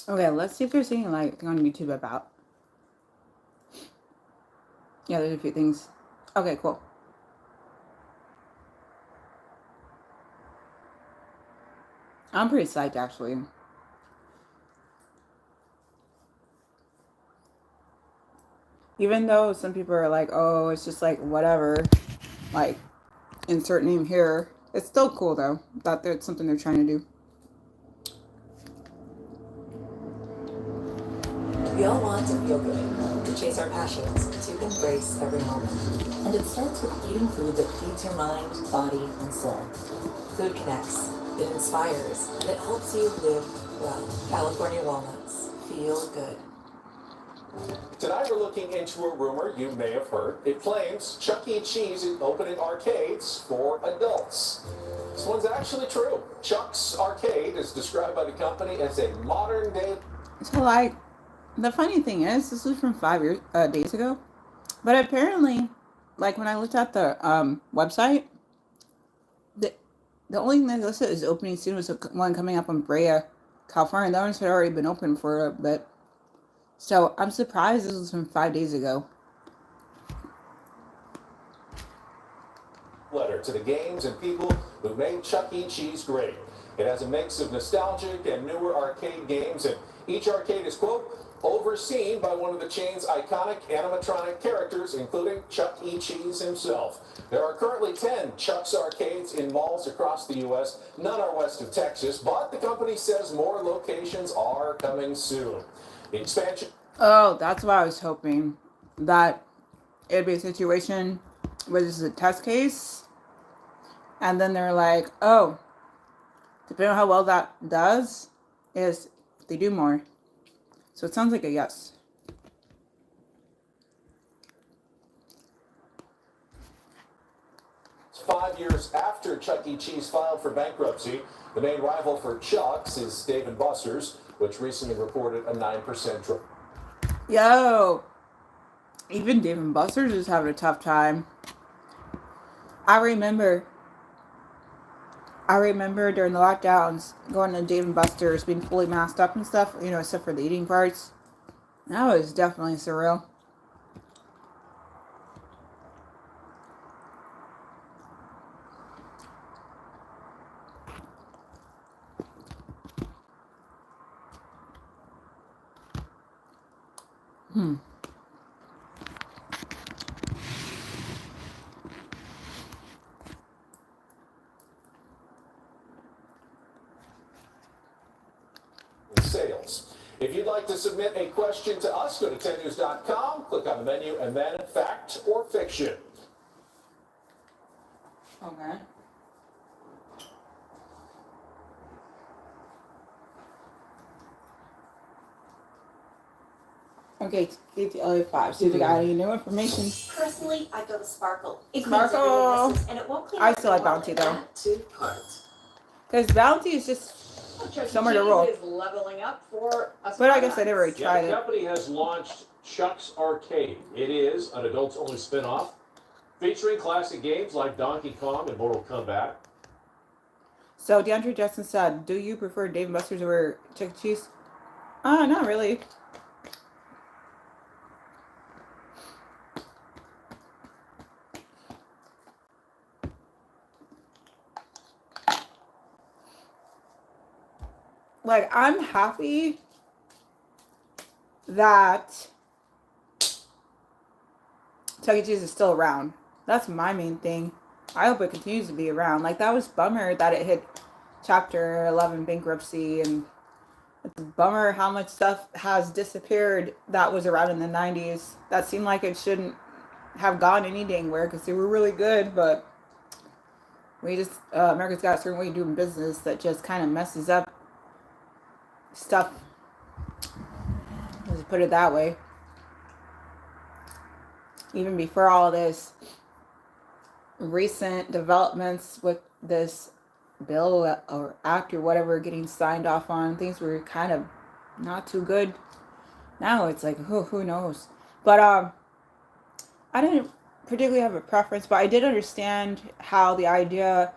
Okay, let's see if there's anything like on YouTube about. Yeah, there's a few things. Okay, cool. I'm pretty psyched, actually. Even though some people are like, oh, it's just like whatever, like insert name here. It's still cool though that there's something they're trying to do. We all want to feel good, to chase our passions, to embrace every moment. And it starts with eating food that feeds your mind, body, and soul. Food connects, it inspires, and it helps you live well. California walnuts. feel good. Tonight we're looking into a rumor you may have heard. It claims Chuck E. Cheese is opening arcades for adults. This one's actually true. Chuck's Arcade is described by the company as a modern day. So, like, the funny thing is, this was from 5 days ago. But apparently, like, when I looked at the website, the only thing that listed is opening soon was one coming up in Brea, California. That one's had already been open for a bit. So I'm surprised this was from 5 days ago. Letter to the games and people who made Chuck E. Cheese great. It has a mix of nostalgic and newer arcade games, and each arcade is, quote, overseen by one of the chain's iconic animatronic characters, including Chuck E. Cheese himself. There are currently 10 Chuck's Arcades in malls across the U.S. None are west of Texas, but the company says more locations are coming soon. The expansion... Oh, that's what I was hoping. That it'd be a situation where this is a test case. And then they're like, oh, depending on how well that does, is they do more. So it sounds like a yes. It's 5 years after Chuck E. Cheese filed for bankruptcy. The main rival for Chuck's is Dave & Buster's, which recently reported a 9% drop. Yo, even Dave & Buster's is having a tough time. I remember during the lockdowns going to Dave & Buster's, being fully masked up and stuff, you know, except for the eating parts. That was definitely surreal. Sales. If you'd like to submit a question to us, go to 10news.com, click on the menu, and then fact or fiction. Okay. Okay, get the other 5. See if we got any new information. Personally, I go to Sparkle. It Sparkle. cleans every messes, and it won't clean I up still the like Bounty, wallet. though. Add 2 cards. Because Bounty is just somewhere to roll. Is leveling up for a But I guess I never really Yeah, tried the it. company has launched Chuck's Arcade. It is an adults-only spin-off featuring classic games like Donkey Kong and Mortal Kombat. So DeAndre Justin said, do you prefer Dave & Buster's over Chuck E. Cheese? Not really. Like, I'm happy that Chuck E. Cheese is still around. That's my main thing. I hope it continues to be around. Like, that was bummer that it hit Chapter 11 bankruptcy, and it's a bummer how much stuff has disappeared that was around in the 90s. That seemed like it shouldn't have gone any dang where, because they were really good, but we just, America's got a certain way of doing business that just kind of messes up stuff. Let's put it that way. Even before all this recent developments with this bill or act or whatever getting signed off on, things were kind of not too good. Now it's like, who knows? But I didn't particularly have a preference, but I did understand how the idea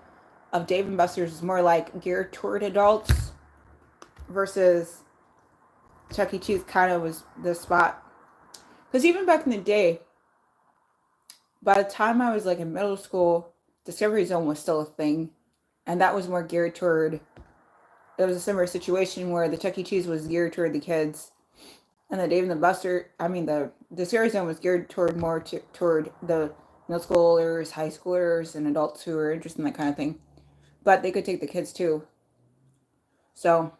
of Dave & Buster's is more like geared toward adults versus Chuck E. Cheese kind of was the spot. Because even back in the day, by the time I was like in middle school, Discovery Zone was still a thing. And that was more geared toward, it was a similar situation where the Chuck E. Cheese was geared toward the kids. And the Dave and the Buster, the Discovery Zone was geared toward more toward the middle schoolers, high schoolers, and adults who were interested in that kind of thing. But they could take the kids too. So,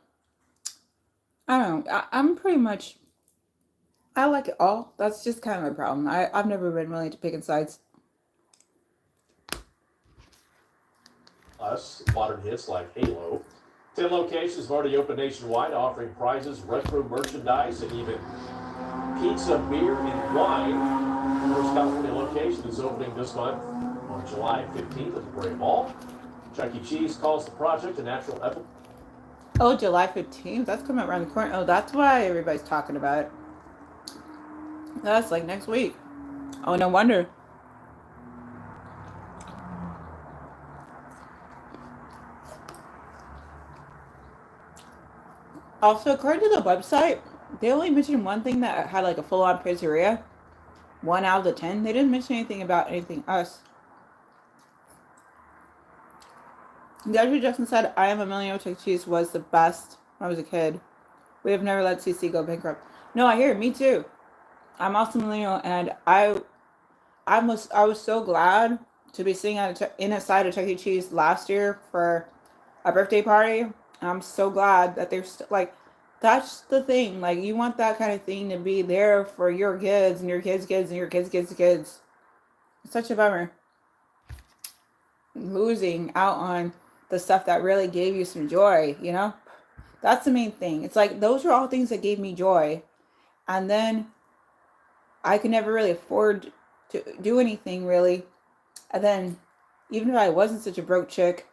I don't know. I'm pretty much, I like it all. That's just kind of my problem. I've never been willing to pick sides. Modern hits like Halo, 10 locations have already opened nationwide, offering prizes, retro merchandise, and even pizza, beer, and wine. The first California location is opening this month on July 15th at the Bray Mall. Chuck E. Cheese calls the project a natural evolution. Oh, July 15th? That's coming around the corner. Oh, that's why everybody's talking about it. That's like next week. Oh, no wonder. Also, according to the website, they only mentioned one thing that had like a full-on pizzeria. 1 out of the 10. They didn't mention anything about anything else. Andrew Jackson said, I Am a Millionaire Chuck E. Cheese was the best when I was a kid. We have never let CC go bankrupt. No, I hear it. Me too. I'm also a millennial, and I was so glad to be sitting inside of Chuck E. Cheese last year for a birthday party. I'm so glad that they're like, that's the thing. Like, you want that kind of thing to be there for your kids and your kids' kids and your kids' kids' kids. It's such a bummer. Losing out on the stuff that really gave you some joy, you know? That's the main thing. It's like, those are all things that gave me joy. And then I could never really afford to do anything, really. And then, even if I wasn't such a broke chick,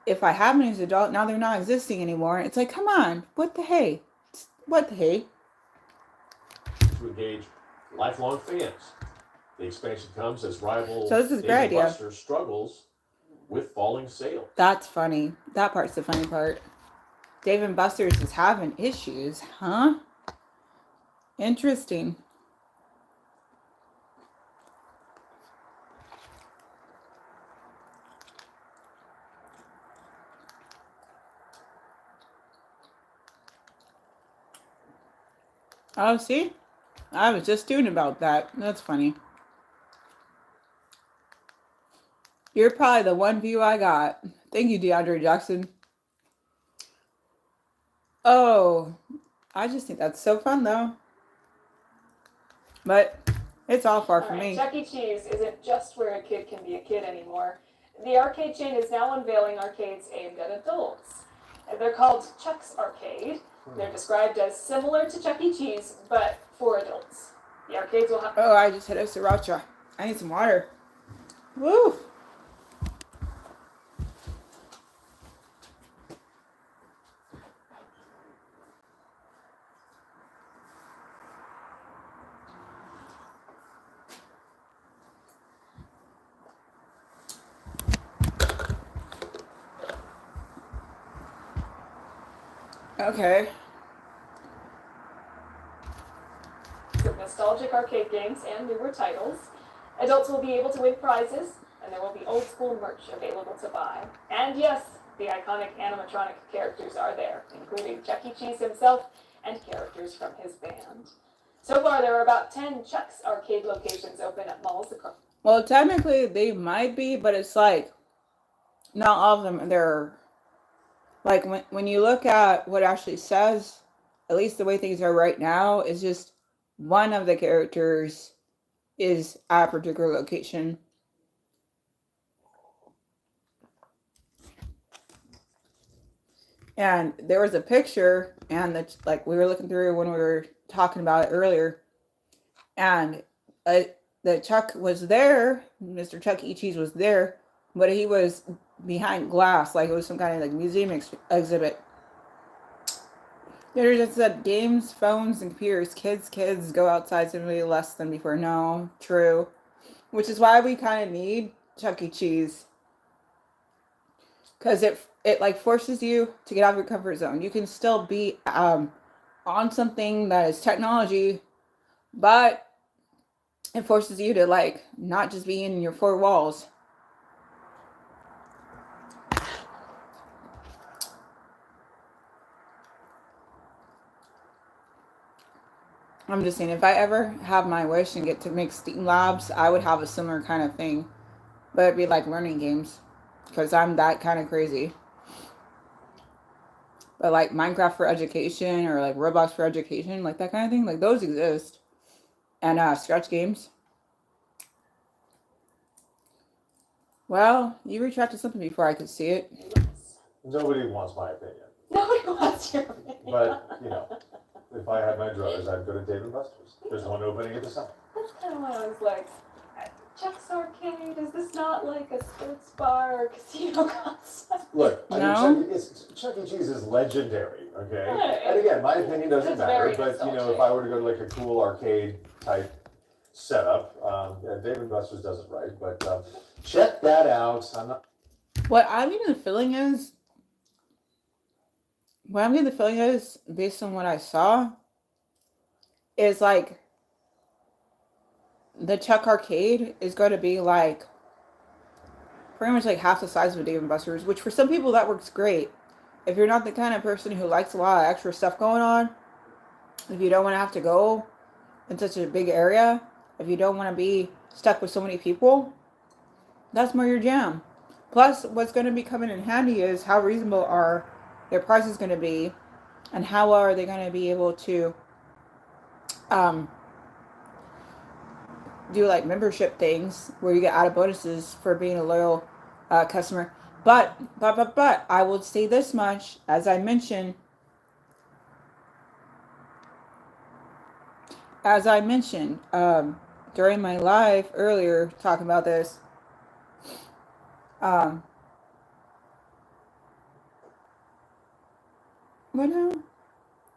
if I have money as an adult, now they're not existing anymore. It's like, come on, what the hey? What the hey? To engage lifelong fans. The expansion comes as rival So this is a great Dave & idea. Buster's struggles with falling sales. That's funny. That part's the funny part. Dave & Buster's is having issues, huh? Interesting. Oh, see? I was just doing about that. That's funny. You're probably the one view I got. Thank you, DeAndre Jackson. Oh, I just think that's so fun, though. But it's all far from me. Chuck E. Cheese isn't just where a kid can be a kid anymore. The arcade chain is now unveiling arcades aimed at adults. They're called Chuck's Arcade. They're described as similar to Chuck E. Cheese, but for adults. The arcades will have... Oh, I just hit a sriracha. I need some water. Woo! Okay. Some nostalgic arcade games and newer titles. Adults will be able to win prizes, and there will be old school merch available to buy. And yes, the iconic animatronic characters are there, including Chuck E. Cheese himself and characters from his band. So far, there are about 10 Chuck's Arcade locations open at malls across. Well, technically, they might be, but it's like, not all of them. They're, like, when you look at what it actually says, at least the way things are right now, is just one of the characters is at a particular location. And there was a picture, and the, like, we were looking through when we were talking about it earlier, and the Chuck was there, Mr. Chuck E. Cheese was there, but he was behind glass, like it was some kind of like museum exhibit. There just said games, phones, and computers. Kids go outside significantly less than before. No, true. Which is why we kind of need Chuck E. Cheese. Because it like forces you to get out of your comfort zone. You can still be on something that is technology, but it forces you to like not just be in your four walls. I'm just saying, if I ever have my wish and get to make Steam Labs, I would have a similar kind of thing. But it'd be like learning games. Because I'm that kind of crazy. But like Minecraft for education or like Roblox for education, like that kind of thing, like those exist. And Scratch games. Well, you retracted something before I could see it. Nobody wants my opinion. Nobody wants your opinion. But, you know, if I had my druthers, I'd go to Dave and Buster's. There's one opening at the summer. That's kind of why I was like, Chuck's Arcade, is this not like a sports bar or casino concept? Look, I No. mean, Chuck E. Cheese is legendary, okay? Right. And again, my opinion doesn't It's matter, very but, you know, if nostalgic. I were to go to like a cool arcade type setup, yeah, Dave and Buster's does it right, but check that out. I'm not. What I'm getting the feeling is, based on what I saw, is like the Chuck Arcade is going to be like pretty much like half the size of a Dave and Buster's, which for some people that works great. If you're not the kind of person who likes a lot of extra stuff going on, if you don't want to have to go in such a big area, if you don't want to be stuck with so many people, that's more your jam. Plus, what's going to be coming in handy is how reasonable are their prices going to be, and how are they going to be able to do like membership things where you get added bonuses for being a loyal customer. But I will say this much, as I mentioned, during my live earlier talking about this, what now?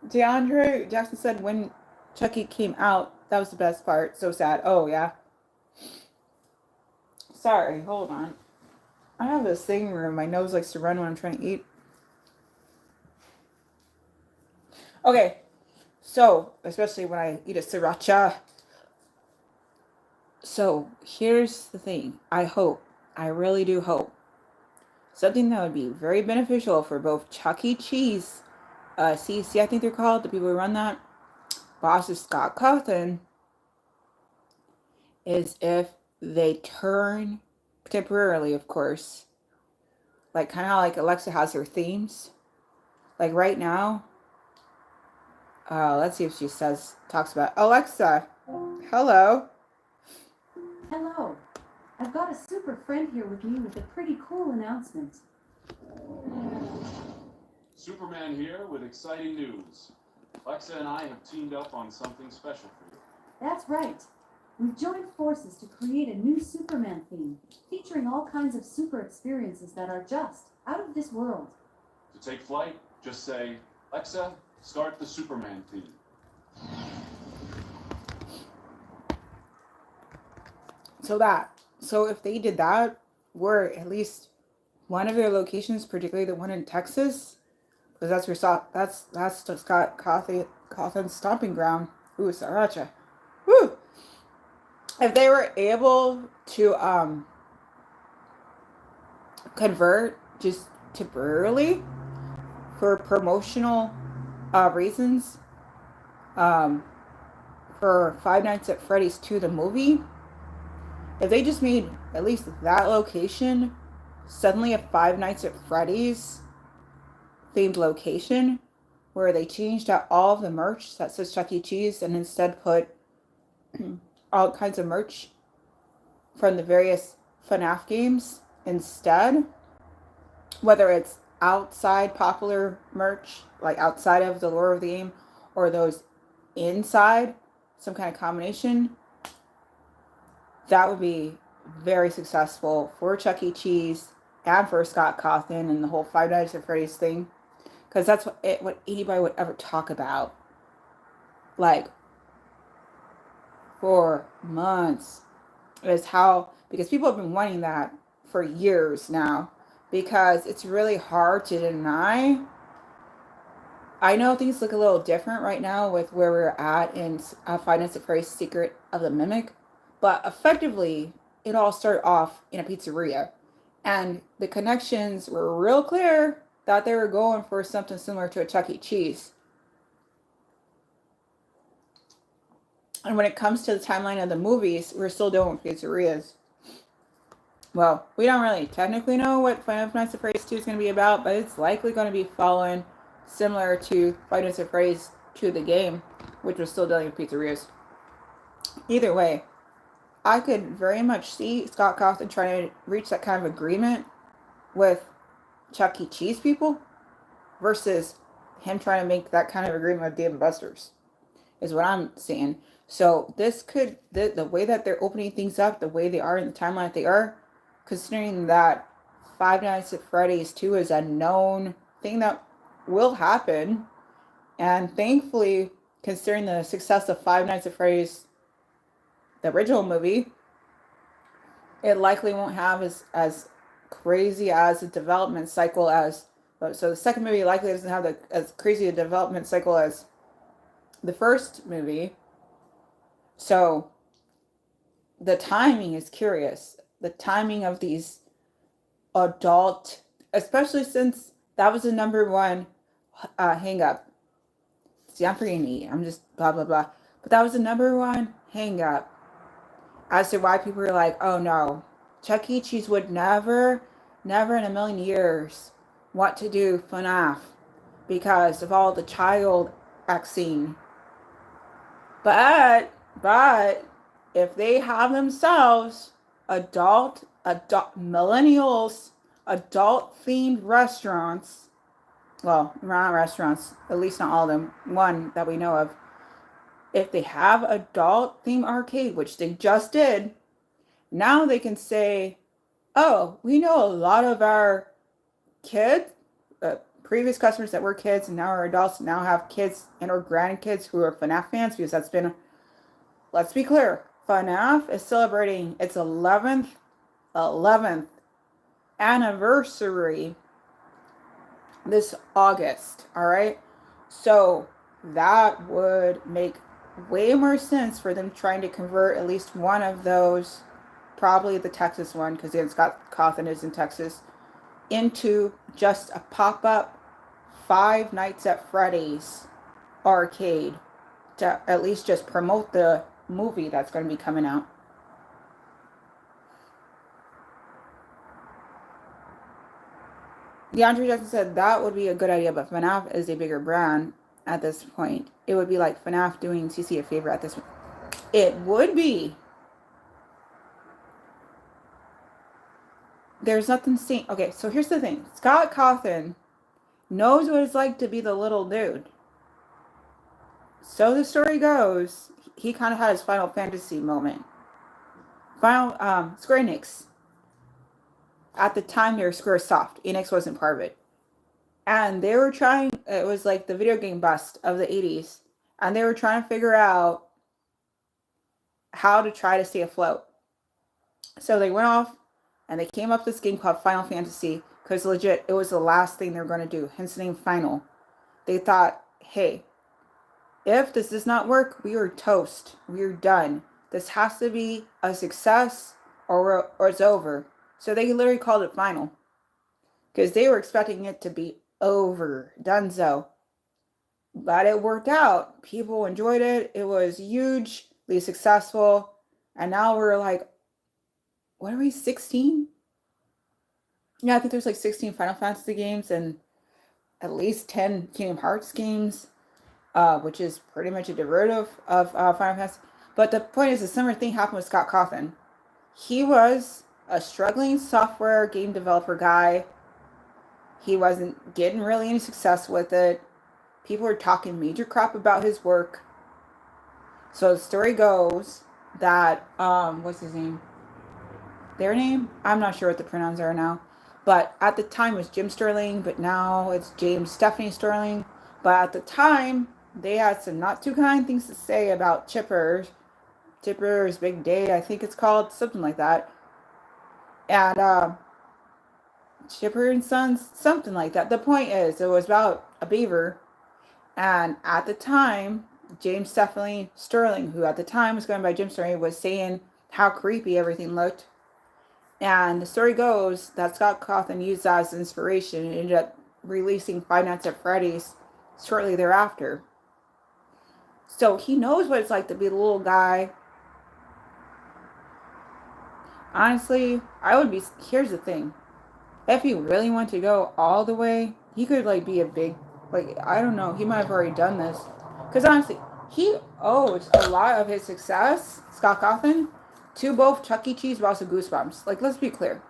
DeAndre Jackson said when Chucky came out, that was the best part. So sad. Oh, yeah. Sorry, hold on. I have this thing where my nose likes to run when I'm trying to eat. Okay, so, especially when I eat a sriracha. So, here's the thing. I really do hope, something that would be very beneficial for both Chuck E. Cheese, CC, I think they're called, the people who run that, bosses Scott Cawthon, is if they turn, temporarily of course, like kind of like Alexa has her themes. Like right now, let's see if she talks about Alexa. Hello. Hello. I've got a super friend here with me with a pretty cool announcement. Superman here with exciting news. Alexa and I have teamed up on something special for you. That's right. We've joined forces to create a new Superman theme, featuring all kinds of super experiences that are just out of this world. To take flight, just say, Alexa, start the Superman theme. So if they did that, were at least one of their locations, particularly the one in Texas, because that's where that's Scott Cawthon's stomping ground. Ooh, sriracha. Woo! If they were able to convert just temporarily for promotional reasons, for Five Nights at Freddy's 2 the movie, if they just made at least that location suddenly a Five Nights at Freddy's themed location, where they changed out all of the merch that says Chuck E. Cheese and instead put all kinds of merch from the various FNAF games instead, whether it's outside popular merch, like outside of the lore of the game, or those inside, some kind of combination, that would be very successful for Chuck E. Cheese and for Scott Cawthon and the whole Five Nights at Freddy's thing, because that's what anybody would ever talk about, like, for months, is how, because people have been wanting that for years now, because it's really hard to deny. I know things look a little different right now with where we're at in Five Nights at Freddy's Secret of the Mimic, but effectively it all started off in a pizzeria, and the connections were real clear that they were going for something similar to a Chuck E. Cheese. And when it comes to the timeline of the movies, we're still doing pizzerias. Well, we don't really technically know what Five Nights at Freddy's 2 is going to be about, but it's likely going to be following similar to Five Nights at Freddy's 2 the game, which was still dealing with pizzerias. Either way, I could very much see Scott Cawthon trying to reach that kind of agreement with Chuck E. Cheese people versus him trying to make that kind of agreement with Dave & Buster's is what I'm saying. So this could, the way that they're opening things up, the way they are in the timeline that they are, considering that Five Nights at Freddy's 2 is a known thing that will happen, and thankfully, considering the success of Five Nights at Freddy's, the original movie, it likely won't have as crazy as a development cycle as, so the second movie likely doesn't have as crazy a development cycle as the first movie. So the timing is curious. The timing of these adult, especially since that was the number one hang up. See, I'm forgetting to eat. I'm just blah, blah, blah. But that was the number one hang up as to why people were like, oh no, Chuck E. Cheese would never in a million years want to do FNAF because of all the child Xing. But if they have themselves adult millennials, adult themed restaurants, well, not restaurants, at least not all of them, one that we know of, if they have adult themed arcade, which they just did, now they can say, oh, we know a lot of our kids, previous customers that were kids and now are adults, now have kids and or grandkids who are FNAF fans, because that's been, let's be clear, FNAF is celebrating its 11th anniversary this August, all right? So that would make way more sense for them trying to convert at least one of those, probably the Texas one, because Scott Cawthon is in Texas, into just a pop-up Five Nights at Freddy's arcade to at least just promote the movie that's going to be coming out. DeAndre Jackson said that would be a good idea, but FNAF is a bigger brand at this point. It would be like FNAF doing CC a favor at this point. It would be. There's nothing saying. Okay, so here's the thing. Scott Cawthon knows what it's like to be the little dude. So the story goes, he kind of had his Final Fantasy moment. Square Enix. At the time, they were Squaresoft. Enix wasn't part of it. And they were trying, it was like the video game bust of the 80s. And they were trying to figure out how to try to stay afloat. So they went off and they came up with this game called Final Fantasy, because legit, it was the last thing they were going to do, hence the name Final. They thought, hey, if this does not work, we are toast. We are done. This has to be a success or it's over. So they literally called it Final, because they were expecting it to be over, donezo. But it worked out. People enjoyed it. It was hugely successful. And now we're like, what are we, 16? Yeah, I think there's like 16 Final Fantasy games and at least 10 Kingdom Hearts games, which is pretty much a derivative of Final Fantasy. But the point is, a similar thing happened with Scott Cawthon. He was a struggling software game developer guy. He wasn't getting really any success with it. People were talking major crap about his work. So the story goes that, what's his name? Their name? I'm not sure what the pronouns are now. But at the time it was Jim Sterling, but now it's James Stephanie Sterling. But at the time, they had some not too kind things to say about Chipper's Big Day, I think it's called, something like that. And Chipper and Sons, something like that. The point is, it was about a beaver. And at the time, James Stephanie Sterling, who at the time was going by Jim Sterling, was saying how creepy everything looked. And the story goes that Scott Cawthon used that as inspiration and ended up releasing Five Nights at Freddy's shortly thereafter. So he knows what it's like to be the little guy. Honestly, I would be, here's the thing. If he really wanted to go all the way, he could like be a big, like, I don't know, he might have already done this. Because honestly, he owes a lot of his success, Scott Cawthon, to both Chuck E. Cheese but also Goosebumps. Like, let's be clear.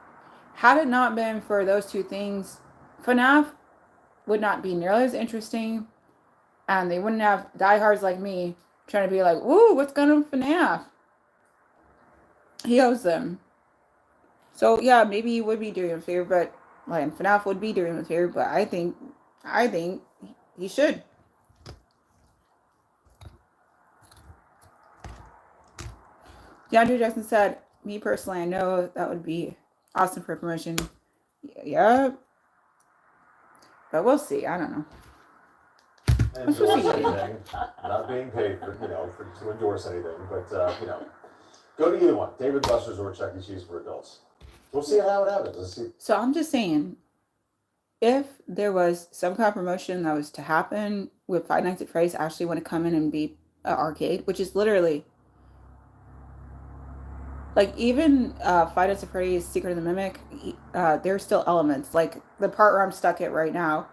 Had it not been for those two things, FNAF would not be nearly as interesting, and they wouldn't have diehards like me trying to be like, "Woo, what's going on FNAF?" He owes them. So yeah, maybe he would be doing him a favor, but like FNAF would be doing him a favor, but I think he should. DeAndre Jackson said, "Me personally, I know that would be awesome for promotion." Yeah, but we'll see. I don't know. And endorse anything, not being paid for, to endorse anything, but, go to either one, Dave & Buster's or Chuck E. Cheese for adults. We'll see how it happens. Let's see. So I'm just saying, if there was some kind of promotion that was to happen with Five Nights at Freddy's actually want to come in and be an arcade, which is literally like even Five Nights at Freddy's Secret of the Mimic, there's still elements like the part where I'm stuck at right now,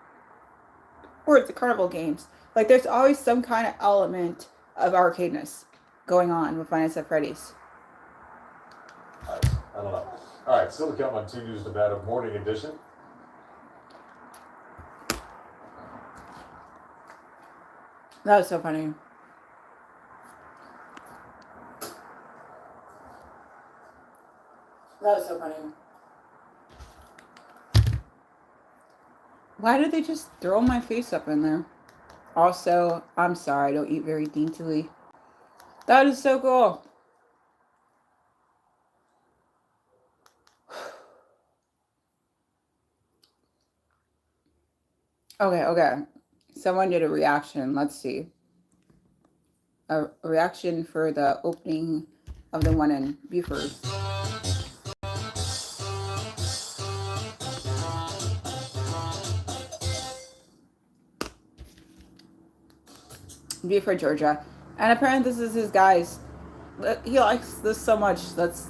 or it's the carnival games. Like there's always some kind of element of arcadeness going on with Five Nights at Freddy's. I don't know. All right, still to come on 2 News Nevada Morning Edition. That was so funny. That was so funny. Why did they just throw my face up in there? Also, I'm sorry, I don't eat very daintily. That is so cool. Okay. Someone did a reaction. Let's see. A reaction for the opening of the one in Buford. Buford, Georgia. And apparently this is his guy's. He likes this so much. That's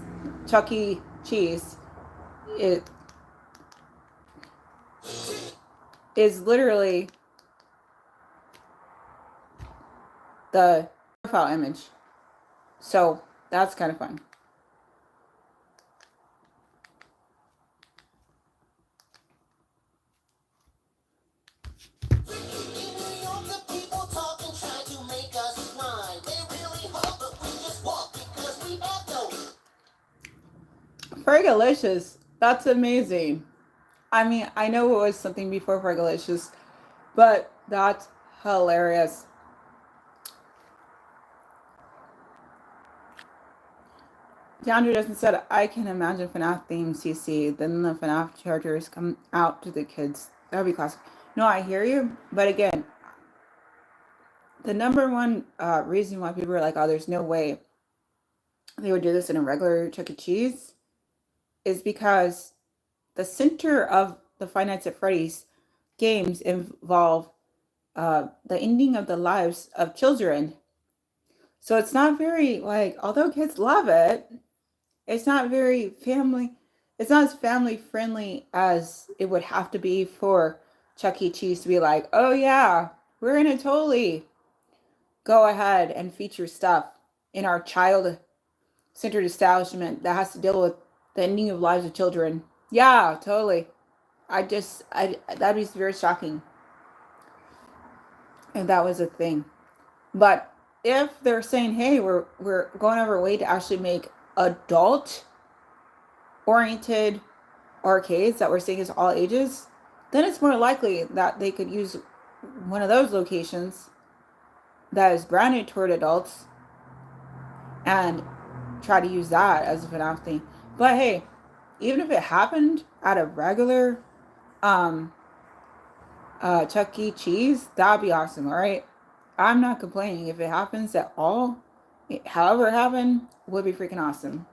Chuck E. Cheese. It is literally the profile image. So that's kind of fun. Fergalicious. That's amazing. I mean, I know it was something before Fergalicious, but that's hilarious. DeAndre doesn't said, I can imagine FNAF theme CC. Then the FNAF characters come out to the kids. That would be classic. No, I hear you. But again, the number one reason why people are like, oh, there's no way they would do this in a regular Chuck E. Cheese is because the center of the Five Nights at Freddy's games involve the ending of the lives of children. So it's not very, like, although kids love it, it's not very family, it's not as family friendly as it would have to be for Chuck E. Cheese to be like, oh yeah, we're going to totally go ahead and feature stuff in our child-centered establishment that has to deal with the ending of lives of children. Yeah, totally. That'd be very shocking if that was a thing. But if they're saying, hey, we're going out of our way to actually make adult-oriented arcades that we're seeing as all ages, then it's more likely that they could use one of those locations that is branded toward adults and try to use that as a FNAF thing. But hey, even if it happened at a regular Chuck E. Cheese, that'd be awesome, all right? I'm not complaining. If it happens at all, however it happened, would be freaking awesome.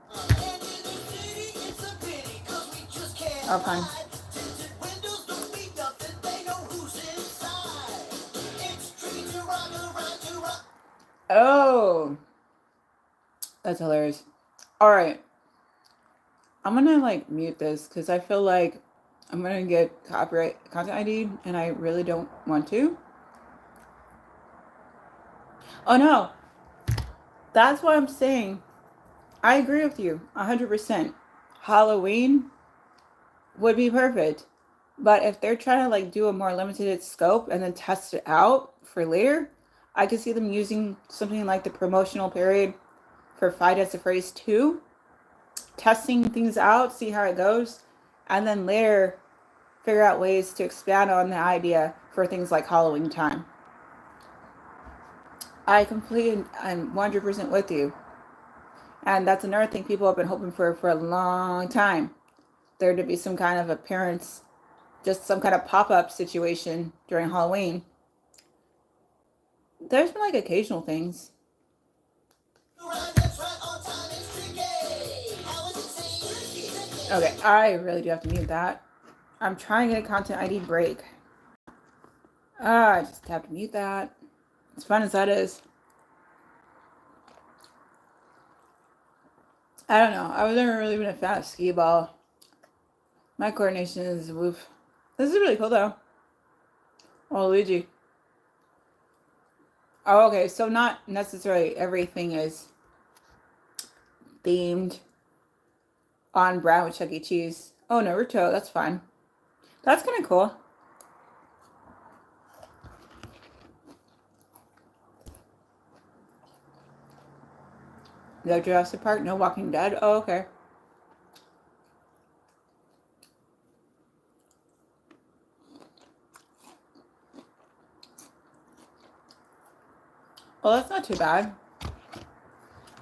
Oh, fine. Oh, that's hilarious. All right. I'm gonna like mute this because I feel like I'm gonna get copyright content ID and I really don't want to. Oh no, that's what I'm saying. I agree with you 100%. Halloween would be perfect. But if they're trying to like do a more limited scope and then test it out for later, I could see them using something like the promotional period for Five Nights at Freddy's 2, testing things out, see how it goes, and then later figure out ways to expand on the idea for things like Halloween time. I'm 100% with you. And that's another thing people have been hoping for a long time. There to be some kind of appearance, just some kind of pop-up situation during Halloween. There's been like occasional things. Okay, I really do have to mute that. I'm trying to get a content ID break. I just have to mute that. As fun as that is. I don't know. I've never really been a fan of skee ball. My coordination is woof. This is really cool though. Oh, Luigi. Oh, okay. So not necessarily everything is themed on brand with Chuck E. Cheese. Oh, Naruto. That's fine. That's kind of cool. No Jurassic Park. No Walking Dead. Oh, okay. Well, that's not too bad.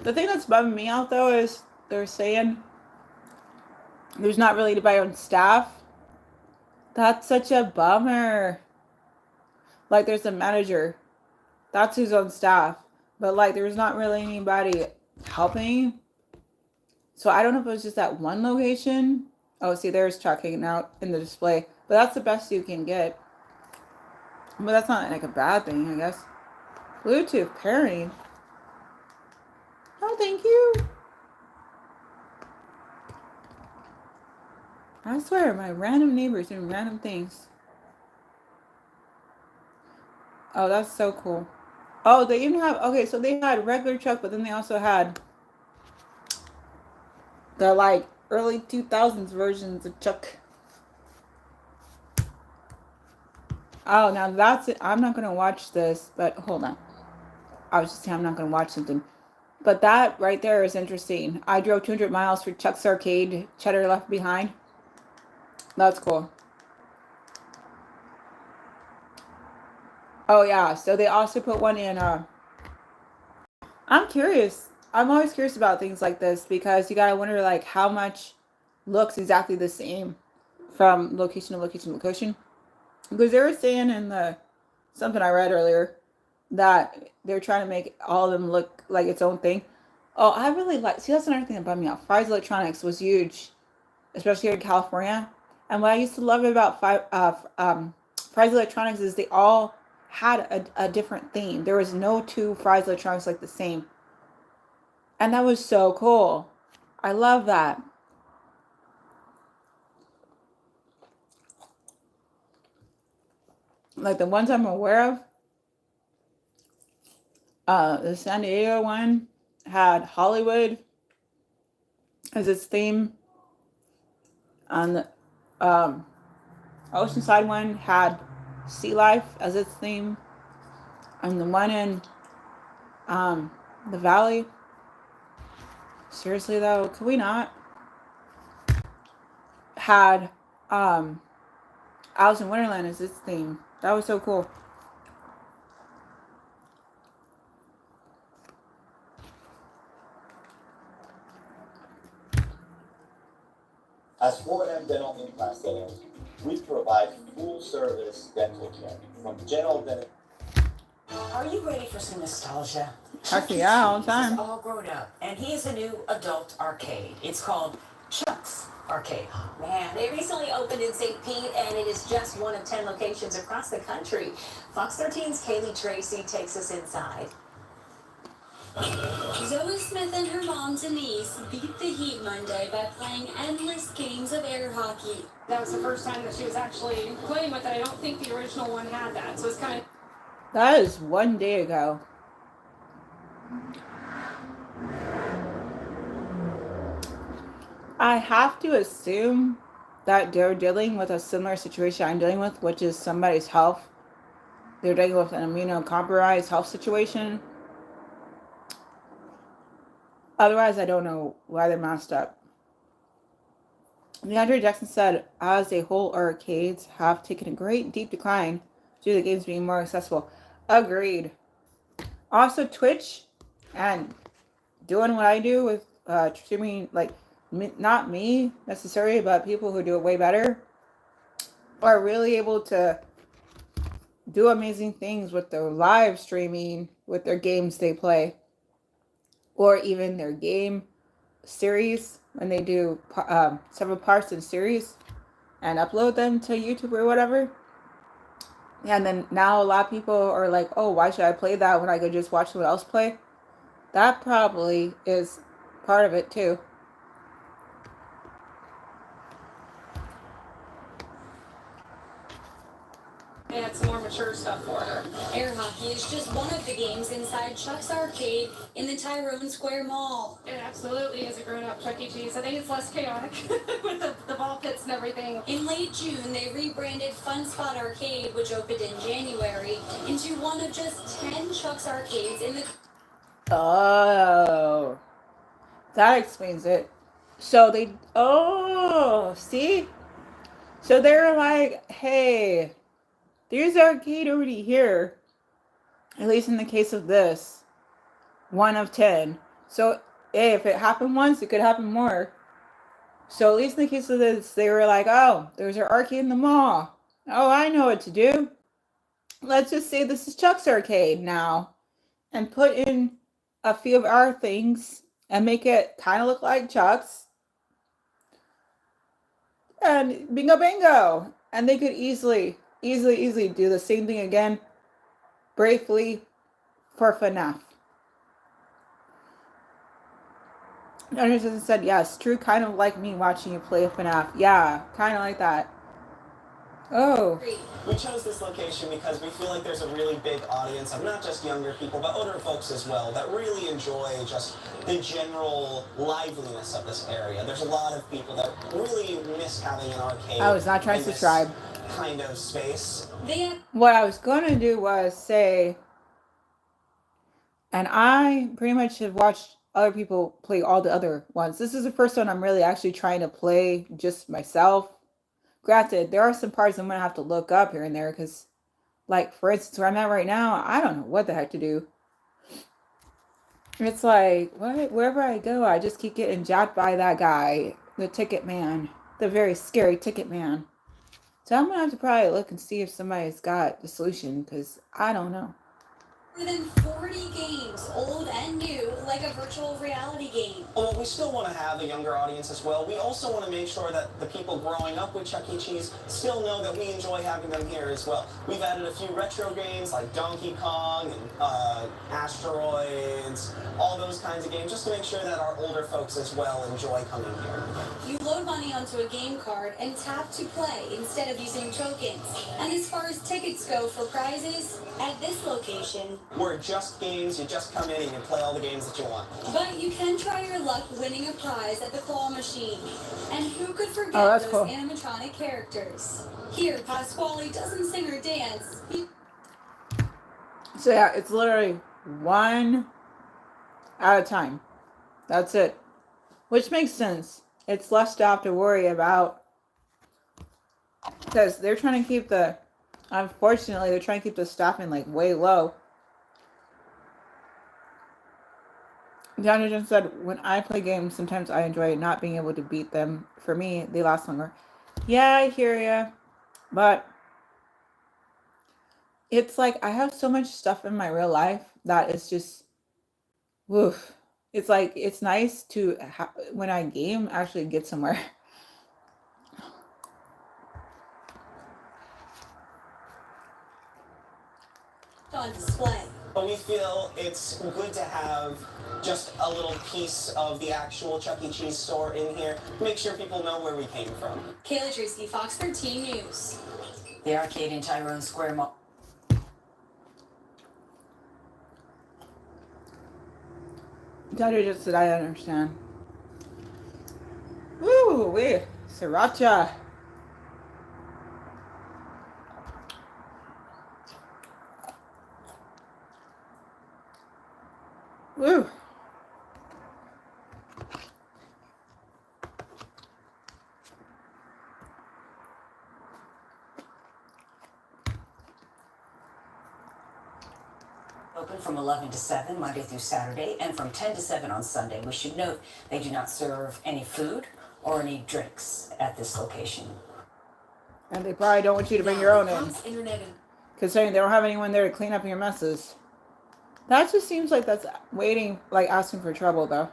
The thing that's bumming me out though is they're saying there's not really anybody on staff. That's such a bummer. Like there's a manager. That's who's on staff. But like there's not really anybody helping. So I don't know if it was just that one location. Oh, see, there's Chuck hanging out in the display. But that's the best you can get. But that's not like a bad thing, I guess. Bluetooth pairing. Oh, thank you. I swear, my random neighbors doing random things. Oh, that's so cool. Oh, they even have, okay, so they had regular Chuck, but then they also had the like early 2000s versions of Chuck. Oh, now that's it. I'm not going to watch this, but hold on. I was just saying I'm not going to watch something. But that right there is interesting. I drove 200 miles for Chuck's Arcade, Cheddar Left Behind. That's cool. Oh, yeah. So they also put one in, I'm curious. I'm always curious about things like this because you got to wonder, like, how much looks exactly the same from location to location to location. Because they were saying in the something I read earlier that they're trying to make all of them look like its own thing. Oh, I really like. See, that's another thing that bummed me out. Fry's Electronics was huge, especially here in California. And what I used to love about Fry's Electronics is they all had a different theme. There was no two Fry's Electronics like the same, and that was so cool. I love that. Like the ones I'm aware of, the San Diego one had Hollywood as its theme. And the Oceanside one had sea life as its theme. And the one in the valley. Seriously though, could we not? Had Alice in Wonderland as its theme. That was so cool. As 4M Dental Implant Center, we provide full-service dental care, from general dental. Are you ready for some nostalgia? Heck yeah, all the time. He's all grown up, and he has a new adult arcade. It's called Chuck's Arcade. Man, they recently opened in St. Pete, and it is just one of 10 locations across the country. Fox 13's Kaylee Tracy takes us inside. Zoe Smith and her mom Denise beat the heat Monday by playing endless games of air hockey. That was the first time that she was actually playing with it. I don't think the original one had that, so it's kind of... That is one day ago. I have to assume that they're dealing with a similar situation I'm dealing with, which is somebody's health. They're dealing with an immunocompromised health situation. Otherwise, I don't know why they're masked up. DeAndre Jackson said, as a whole, arcades have taken a great deep decline due to the games being more accessible. Agreed. Also, Twitch and doing what I do with streaming, like, not me necessarily, but people who do it way better, are really able to do amazing things with their live streaming, with their games they play, or even their game series when they do several parts in series and upload them to YouTube or whatever. And then now a lot of people are like, oh, why should I play that when I could just watch someone else play? That probably is part of it too. They had some more mature stuff for her. Air hockey is just one of the games inside Chuck's Arcade in the Tyrone Square Mall. It absolutely is a grown-up Chuck E. Cheese. I think it's less chaotic with the ball pits and everything. In late June, they rebranded Fun Spot Arcade, which opened in January, into one of just 10 Chuck's Arcades in the... Oh, that explains it. So they, oh, see? So they're like, hey, there's arcade already here. At least in the case of this. 1 of 10. So, hey, if it happened once, it could happen more. So at least in the case of this, they were like, oh, there's an arcade in the mall. Oh, I know what to do. Let's just say this is Chuck's Arcade now. And put in a few of our things and make it kind of look like Chuck's. And bingo bingo. And they could easily do the same thing again briefly for FNAF. Anderson said, yes, true, kind of like me watching you play FNAF. Yeah, kind of like that. Oh. We chose this location because we feel like there's a really big audience of not just younger people, but older folks as well, that really enjoy just the general liveliness of this area. There's a lot of people that really miss having an arcade. I was not trying to subscribe. Kind of space. What I was going to do was say, and I pretty much have watched other people play all the other ones. This is the first one I'm really actually trying to play just myself. Granted, there are some parts I'm going to have to look up here and there because, like, for instance, where I'm at right now, I don't know what the heck to do. It's like, what? Wherever I go, I just keep getting jacked by that guy, the ticket man, the very scary ticket man. So I'm going to have to probably look and see if somebody's got the solution because I don't know. More than 40 games, old and new, like a virtual reality game. Well, we still want to have a younger audience as well. We also want to make sure that the people growing up with Chuck E. Cheese still know that we enjoy having them here as well. We've added a few retro games like Donkey Kong and Asteroids, all those kinds of games, just to make sure that our older folks as well enjoy coming here. You load money onto a game card and tap to play instead of using tokens. And as far as tickets go for prizes, at this location, where just games, you just come in and you play all the games that you want. But you can try your luck winning a prize at the claw machine. And who could forget those cool animatronic characters? Here, Pasquale doesn't sing or dance. So yeah, it's literally 1 at a time. That's it. Which makes sense. It's less to have to worry about. Because they're trying to keep the... Unfortunately, they're trying to keep the staffing like way low. Daniel just said, when I play games, sometimes I enjoy not being able to beat them. For me, they last longer. Yeah, I hear ya. But it's like I have so much stuff in my real life that it's just, woof. It's like, it's nice to, when I game, actually get somewhere. On display. But we feel it's good to have just a little piece of the actual Chuck E. Cheese store in here. Make sure people know where we came from. Kayla Tracy, Fox 13 News. The arcade in Tyrone Square Mall. Daniel just said, I understand. Woo, wee, sriracha. Woo. Open from 11 to 7, Monday through Saturday, and from 10 to 7 on Sunday. We should note they do not serve any food or any drinks at this location. And they probably don't want you to bring your own in. Considering they don't have anyone there to clean up your messes. That just seems like that's waiting, like asking for trouble, though.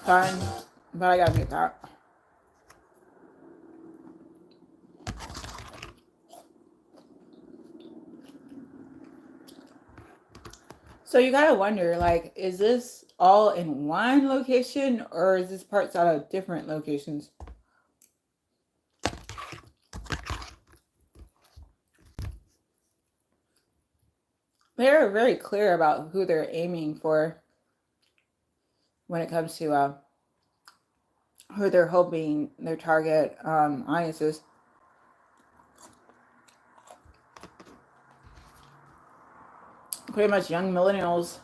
Fine, but I gotta make that. So you gotta wonder, like, is this all in one location or is this parts out of different locations? They're very clear about who they're aiming for when it comes to who they're hoping their target audience is. Pretty much young millennials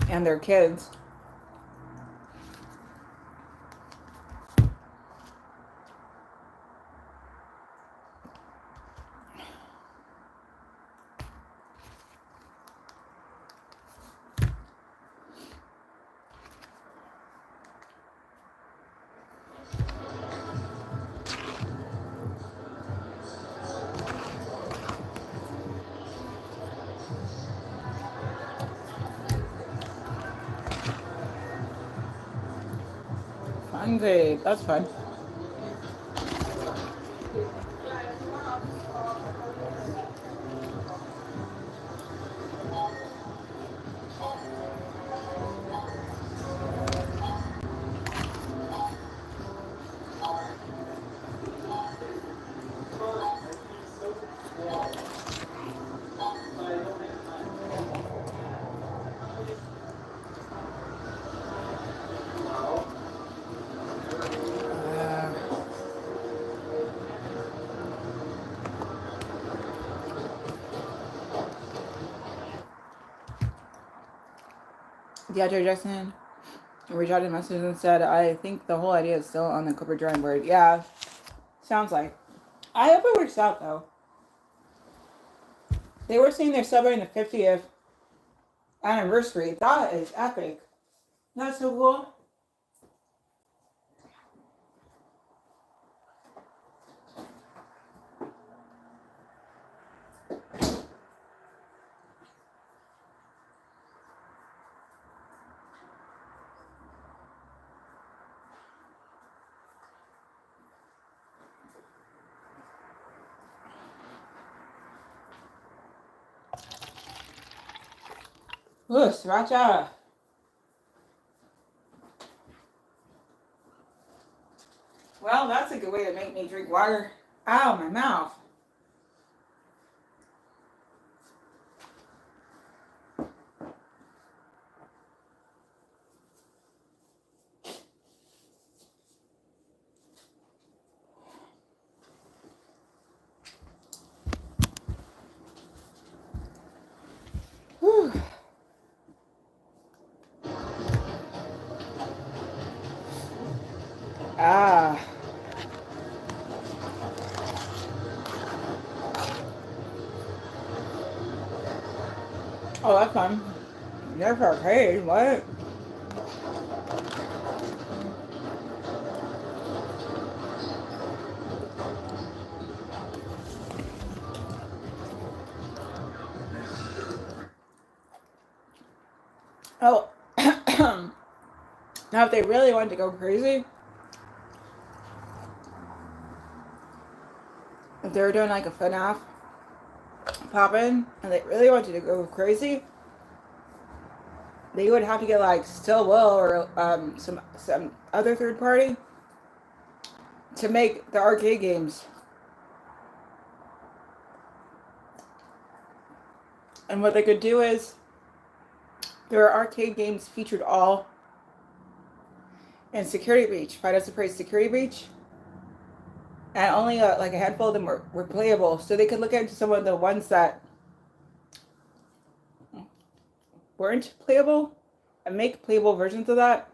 and their kids. Hungry, that's fun. DeAndre Jackson reached out a message and said, I think the whole idea is still on the corporate drawing board. Yeah, sounds like. I hope it works out, though. They were saying they're celebrating the 50th anniversary. That is epic. That's so cool. Ooh, sriracha. Well, that's a good way to make me drink water out of my mouth. Whew. Ah. Oh, that's fun. They're for arcade, what? Oh. Now, if they really wanted to go crazy, if they were doing like a FNAF pop-in, and they really wanted to go crazy, they would have to get like Stillwell or some other third party to make the arcade games. And what they could do is their arcade games featured all in Security Breach, Five Nights at Freddy's Security Breach, and only like a handful of them were playable. So they could look into some of the ones that weren't playable and make playable versions of that.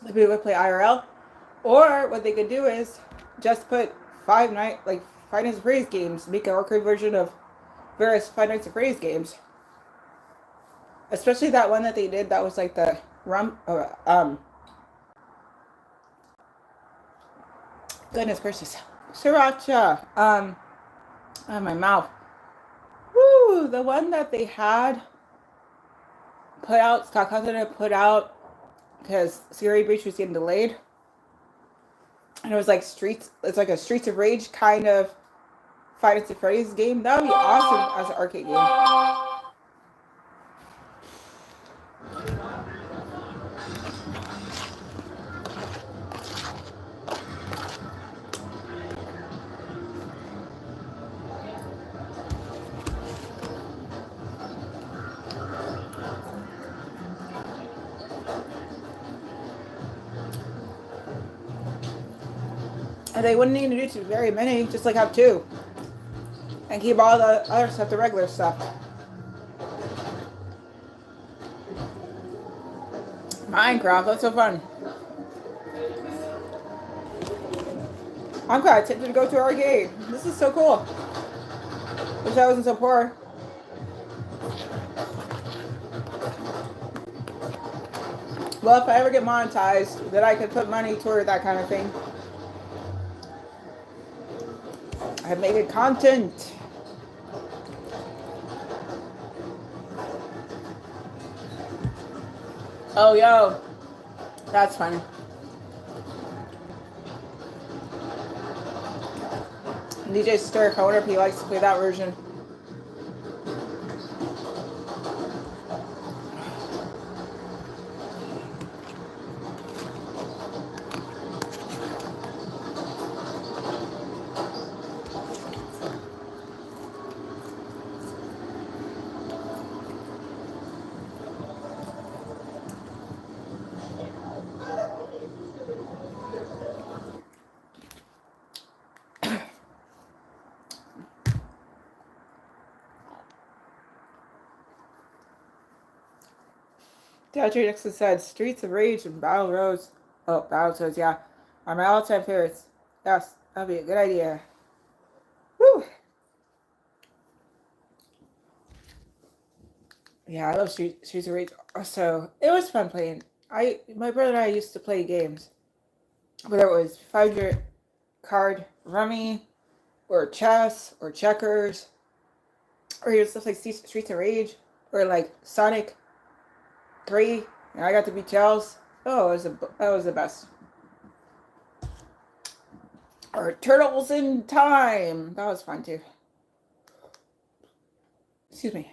Like people would play IRL, or what they could do is just put Five Nights at Freddy's games, make an arcade version of various Five Nights at Freddy's games. Especially that one that they did that was like the goodness gracious, sriracha on my mouth. Woo, the one that they had put out, Scott Cousin put out because Security Breach was getting delayed. And it was like it's like a Streets of Rage kind of Five Nights at Freddy's game. That would be awesome as an arcade game. And they wouldn't need to do too very many, just like have two. And keep all the other stuff, the regular stuff. Minecraft, that's so fun. I'm kind of tempted to go to an arcade. This is so cool. Wish I wasn't so poor. Well, if I ever get monetized, then I could put money toward that kind of thing. I have made content. Oh, yo. That's funny. DJ Stirk, I wonder if he likes to play that version. Dr. Dixon said, Streets of Rage and Battletoads, yeah, are my all-time favorites. Yes, that'd be a good idea. Woo! Yeah, I love Streets of Rage. So, it was fun playing. My brother and I used to play games. Whether it was 500 card rummy, or chess, or checkers, or even stuff like Streets of Rage, or like Sonic 3, and I got to be Tails. Oh, that was the best. Or Turtles in Time. That was fun too. Excuse me.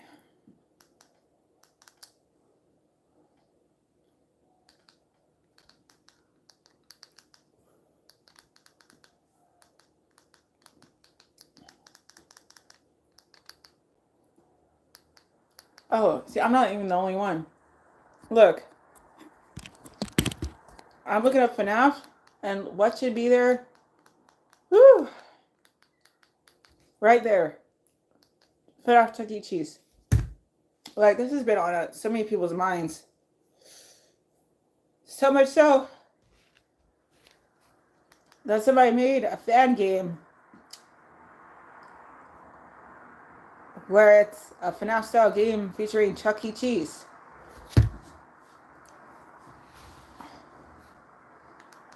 Oh, see, I'm not even the only one. Look. I'm looking up FNAF, and what should be there? Woo! Right there. FNAF Chuck E. Cheese. Like, this has been on so many people's minds. So much so that somebody made a fan game where it's a FNAF style game featuring Chuck E. Cheese.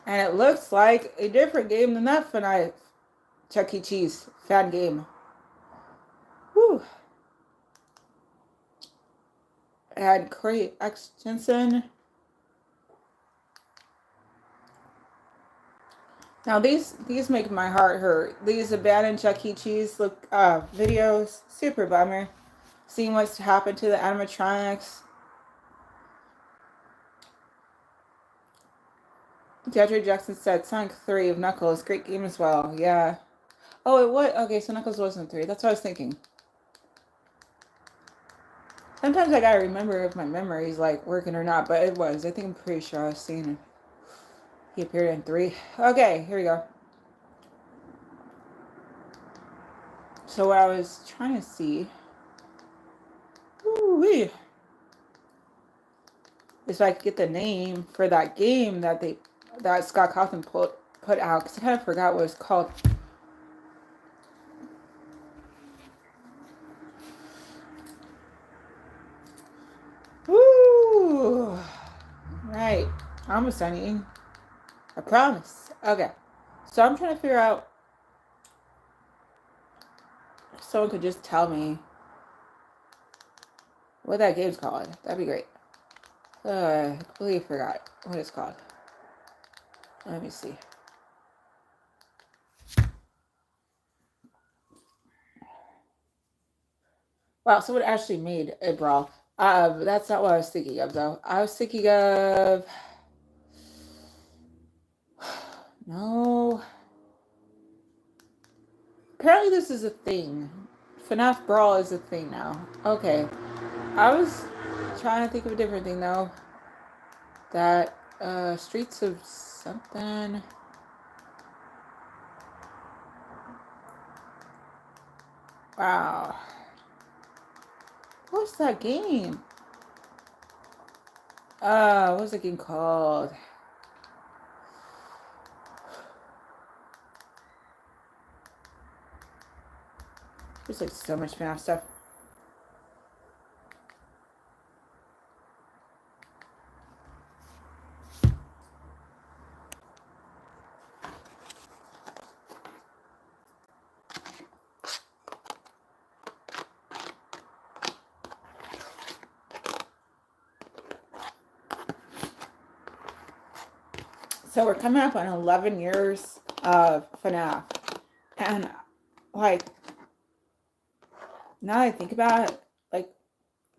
And it looks like a different game than that FNAF Chuck E. Cheese fan game. Whew. And Corey X. Jensen. Now these make my heart hurt. These abandoned Chuck E. Cheese videos. Super bummer. Seeing what's happened to the animatronics. DeAndre Jackson said Sonic 3 of Knuckles. Great game as well. Yeah. Oh, it was? Okay, so Knuckles wasn't 3. That's what I was thinking. Sometimes I gotta remember if my memory's like working or not, but it was. I think I'm pretty sure I was seeing it. He appeared in 3. Okay, here we go. So what I was trying to see is if I could get the name for that game that Scott Cawthon put out, because I kind of forgot what it's called. Woo! Right. I'm almost done eating. I promise. Okay. So I'm trying to figure out if someone could just tell me what that game's called. That'd be great. I completely forgot what it's called. Let me see. Wow, someone actually made a brawl. That's not what I was thinking of, though. I was thinking of... No. Apparently this is a thing. FNAF Brawl is a thing now. Okay. I was trying to think of a different thing, though. That, Streets of something... Wow. What's that game? What's the game called? There's like so much FNAF stuff. So we're coming up on 11 years of FNAF. And, like, now that I think about it, like,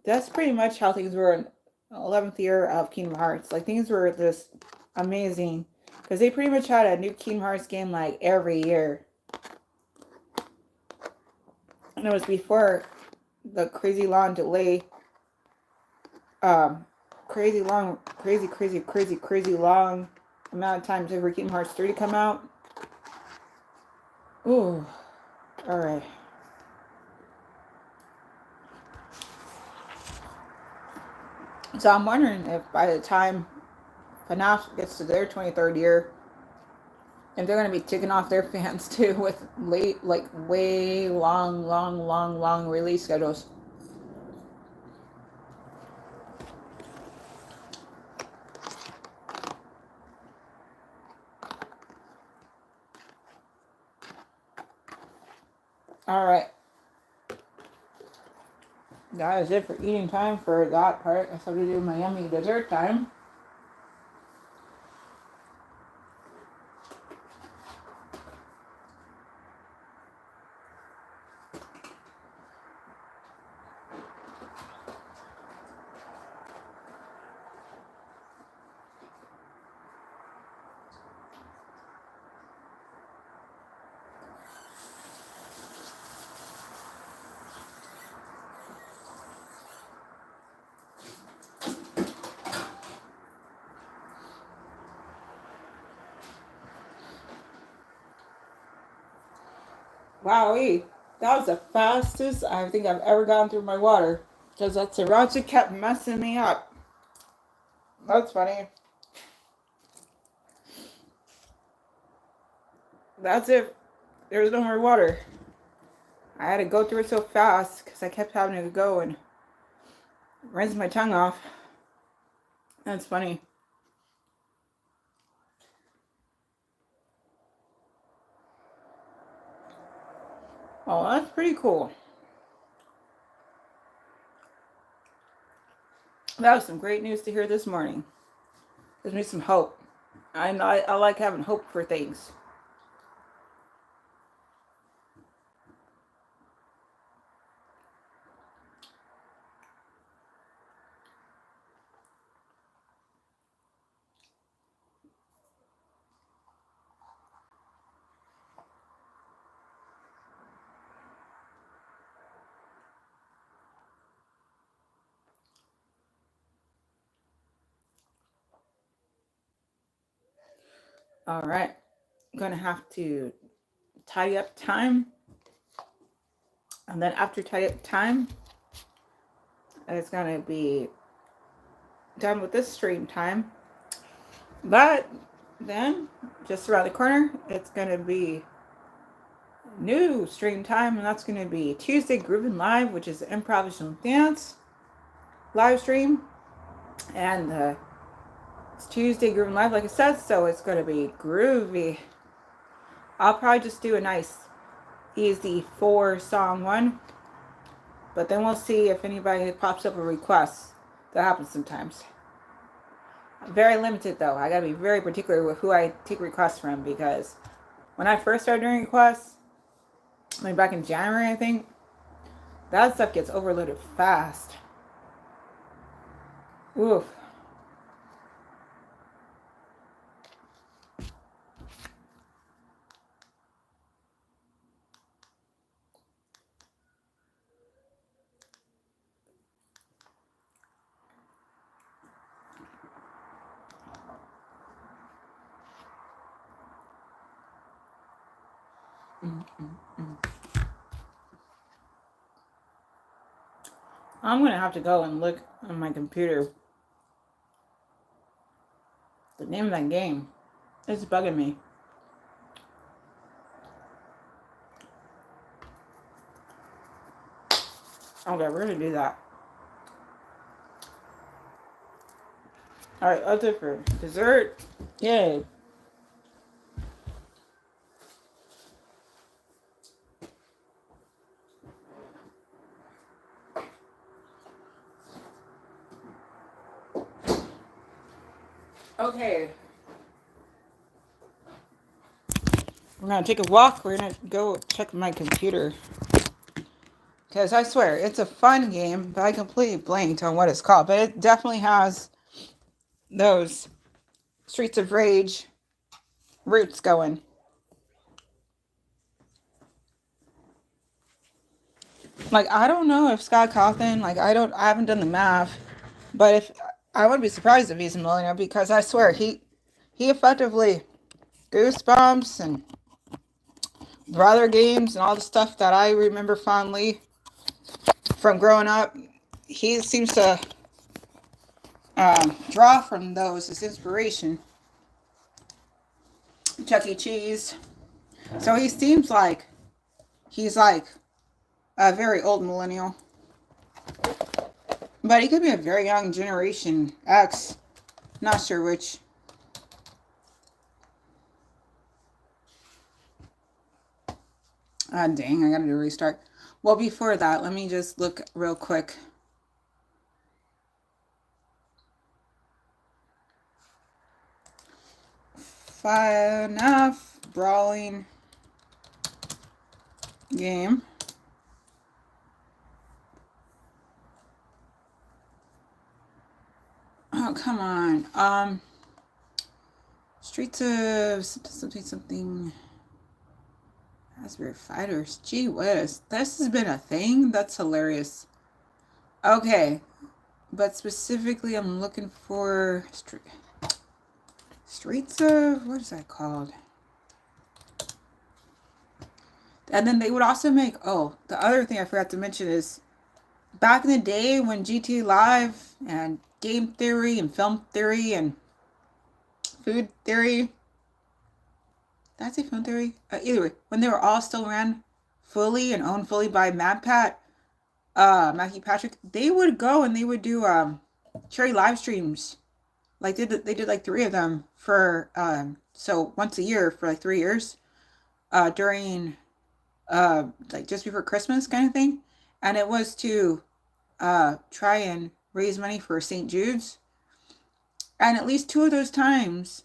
that's pretty much how things were in the 11th year of Kingdom Hearts. Like, things were just amazing. Because they pretty much had a new Kingdom Hearts game, like, every year. And it was before the crazy long delay. Crazy long amount of time for Kingdom Hearts 3 to come out. Ooh. Alright. So I'm wondering if by the time FNAF gets to their 23rd year, if they're going to be ticking off their fans too with way long release schedules. Alright. That is it for eating time for that part. I have to do my yummy dessert time. Wowee. That was the fastest I think I've ever gone through my water. Because that sriracha kept messing me up. That's funny. That's it. There was no more water. I had to go through it so fast because I kept having to go and rinse my tongue off. That's funny. Oh, that's pretty cool. That was some great news to hear this morning. Gives me some hope. I like having hope for things. All right. I'm going to have to tidy up time. And then after tidy up time, it's going to be done with this stream time. But then, just around the corner, it's going to be new stream time. And that's going to be Tuesday Groovin' Live, which is the improvisational dance live stream. And it's Tuesday Groovin' Live, like I said, so it's going to be groovy. I'll probably just do a nice, easy 4-song one. But then we'll see if anybody pops up a request. That happens sometimes. Very limited, though. I got to be very particular with who I take requests from, because when I first started doing requests, like back in January, I think, that stuff gets overloaded fast. Oof. I'm going to have to go and look on my computer. The name of that game is bugging me. Okay, we're going to do that. Alright, I'll do it for dessert. Yay. Okay. We're going to take a walk. We're going to go check my computer. Because I swear, it's a fun game, but I completely blanked on what it's called. But it definitely has those Streets of Rage roots going. Like, I don't know if Scott Cawthon, I haven't done the math, but if I wouldn't be surprised if he's a millennial, because I swear he effectively Goosebumps and Brother games and all the stuff that I remember fondly from growing up. He seems to draw from those as inspiration. Chuck E. Cheese. So he seems like he's like a very old millennial. But he could be a very young Generation X. Not sure which. Dang, I gotta do a restart. Well, before that, let me just look real quick. FNAF brawling game. Oh, come on. Streets of something. Raspberry Fighters. Gee whiz. This has been a thing? That's hilarious. Okay. But specifically, I'm looking for Streets of... What is that called? And then they would also make... Oh, the other thing I forgot to mention is... Back in the day when GTA Live and Game Theory and Film Theory and Food Theory... Did I say Film Theory? Either way, when they were all still ran fully and owned fully by MadPat, Matthew Patrick, they would go and they would do cherry live streams. Like they did like 3 of them for so once a year for like 3 years during like just before Christmas kind of thing. And it was to try and raise money for St. Jude's. And at least 2 of those times,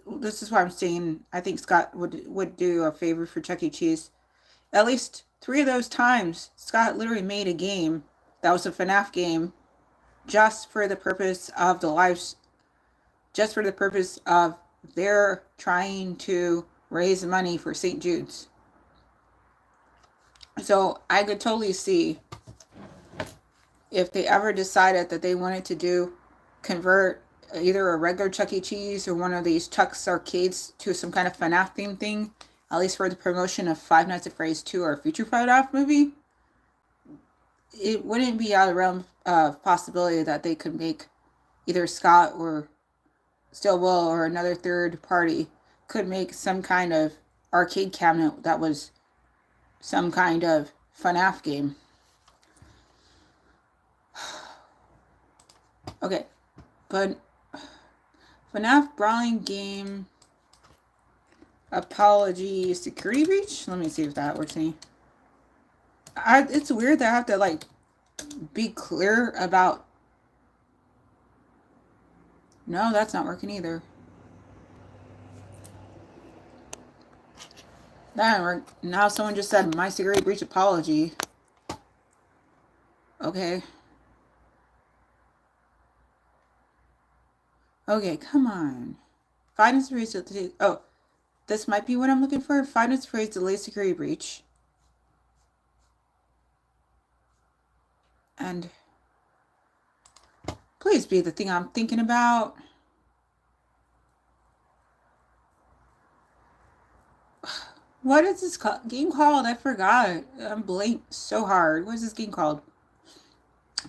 this is why I'm saying I think Scott would do a favor for Chuck E. Cheese. At least 3 of those times, Scott literally made a game that was a FNAF game just for the purpose of the lives, just for the purpose of their trying to raise money for St. Jude's. So I could totally see if they ever decided that they wanted to convert either a regular Chuck E. Cheese or one of these Chuck's arcades to some kind of FNAF theme thing, at least for the promotion of Five Nights at Freddy's 2 or a future FNAF movie, it wouldn't be out of the realm of possibility that they could make either Scott or Stillwell or another third party could make some kind of arcade cabinet that was some kind of FNAF game. Okay, but FNAF brawling game apology security breach? Let me see if that works any. It's weird that I have to like be clear about. No, that's not working either. That didn't work. Now someone just said my security breach apology. Okay. Okay, come on. Five Nights at Freddy's delay. Oh, this might be what I'm looking for. Five Nights at Freddy's delayed security breach. And please be the thing I'm thinking about. What is this game called? I forgot. I'm blanked so hard. What is this game called?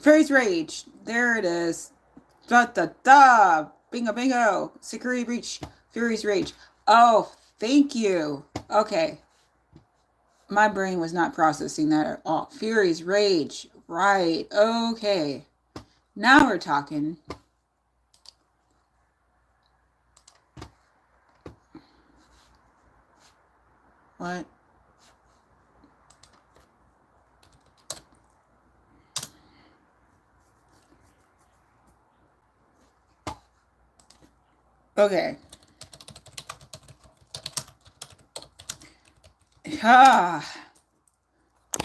Freddy's Rage. There it is. Da-da-da. Bingo, bingo. Security breach. Furious Rage. Oh, thank you. Okay. My brain was not processing that at all. Furious Rage. Right. Okay. Now we're talking. What? Okay. I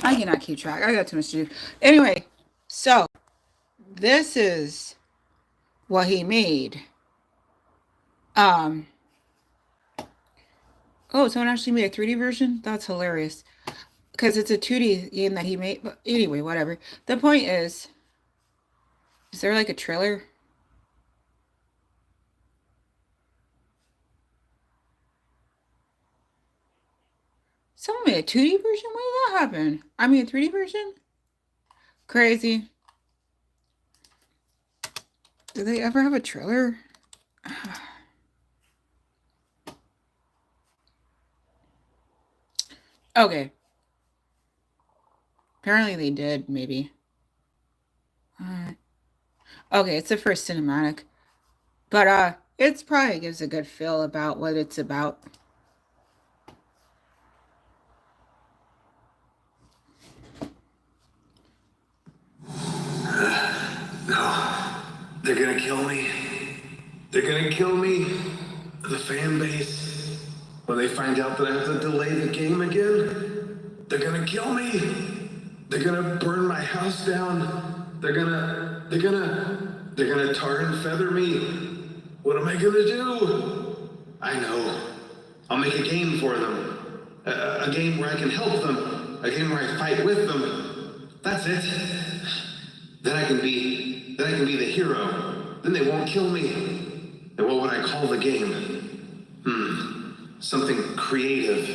cannot keep track. I got too much to do. Anyway, so this is what he made. Oh, someone actually made a 3D version? That's hilarious. Because it's a 2D game that he made. But anyway, whatever. The point is there like a trailer? Someone made a 2D version? When did that happen? I mean, a 3D version? Crazy. Do they ever have a trailer? Okay. Apparently they did, maybe. Okay, it's the first cinematic. But, it probably gives a good feel about what it's about. No. They're gonna kill me. They're gonna kill me. The fan base. When they find out that I have to delay the game again, they're gonna kill me. They're gonna burn my house down. They're gonna tar and feather me. What am I gonna do? I know. I'll make a game for them. A game where I can help them. A game where I fight with them. That's it. Then I can be the hero. Then they won't kill me. And what would I call the game? Something creative.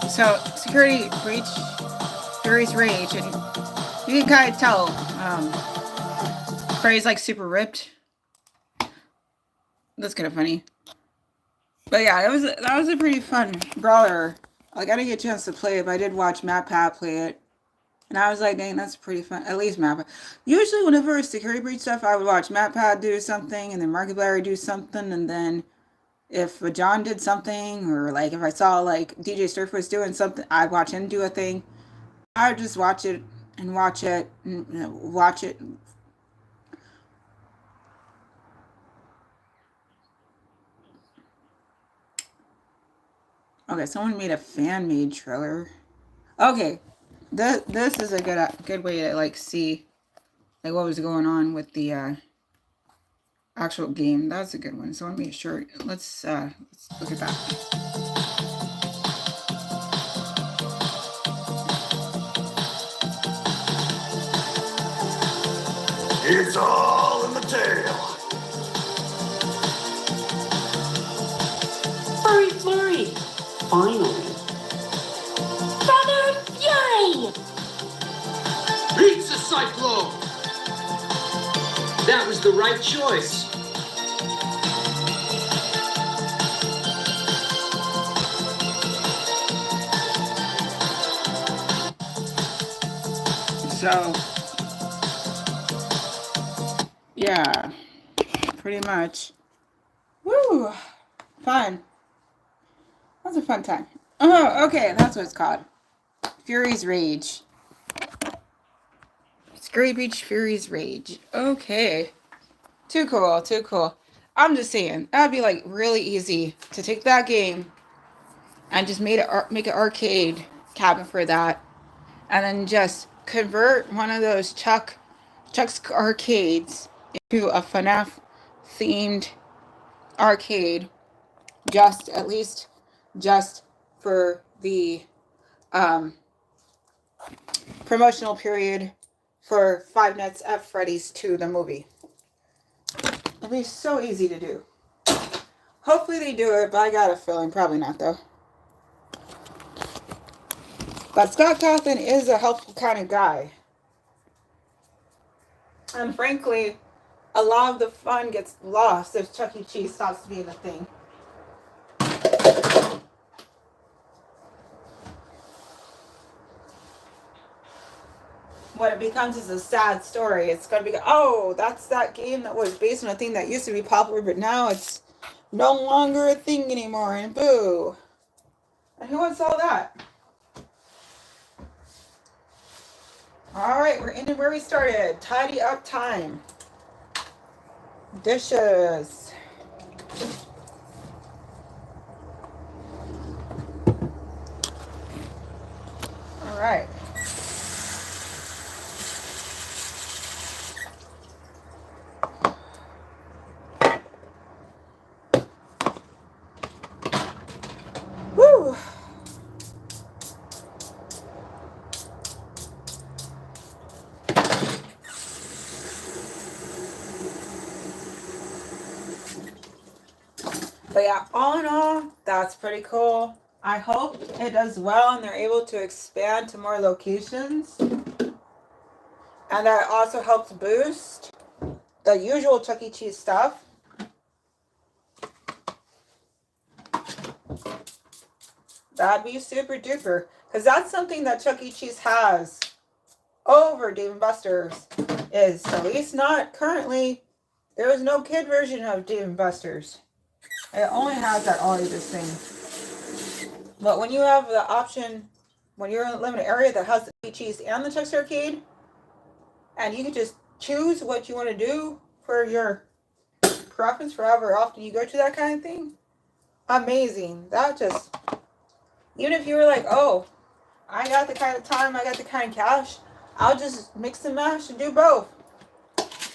So, security breach, Furious Rage, and you can kind of tell Freddy's like super ripped. That's kind of funny. But yeah, that was a pretty fun brawler. Like, I didn't get a chance to play it, but I did watch MatPat play it. And I was like, dang, that's pretty fun. At least MatPat. Usually whenever it's security breach stuff, I would watch MatPat do something, and then Markiplier do something, and then if John did something, or like if I saw like DJ Surf was doing something, I'd watch him do a thing. I would just watch it and watch it and watch it. Okay, someone made a fan-made trailer. Okay, this is a good way to like see like what was going on with the actual game. That's a good one. So let me sure. Let's look at that. It's all in the tail. Furry Flurry! Finally. Brother Fury! Pizza Cyclone! That was the right choice. So, yeah, pretty much. Woo! Fun. That was a fun time. Oh, okay, that's what it's called. Fury's Rage. Scary Beach Fury's Rage. Okay. Too cool, too cool. I'm just saying, that'd be like really easy to take that game and just make an arcade cabin for that, and then just convert one of those Chuck's arcades into a FNAF themed arcade, at least for the promotional period for Five Nights at Freddy's 2, the movie. It'd be so easy to do. Hopefully they do it, but I got a feeling probably not though. But Scott Cawthon is a helpful kind of guy. And frankly, a lot of the fun gets lost if Chuck E. Cheese stops being a thing. What it becomes is a sad story. It's going to be, oh, that's that game that was based on a thing that used to be popular, but now it's no longer a thing anymore, and boo. And who wants all that? All right, we're ending where we started. Tidy up time. Dishes. All right. Woo. But yeah, all in all, that's pretty cool. I hope it does well and they're able to expand to more locations. And that also helps boost the usual Chuck E. Cheese stuff. That'd be super duper. Because that's something that Chuck E. Cheese has over Dave & Buster's. Is at least not currently. There is no kid version of Dave & Buster's. It only has that all ages thing. But when you have the option, when you're in a limited area that has the cheese and the Chuck's Arcade, and you can just choose what you want to do for your preference for however often you go to that kind of thing. Amazing. That just, even if you were like, oh, I got the kind of time, I got the kind of cash, I'll just mix and match and do both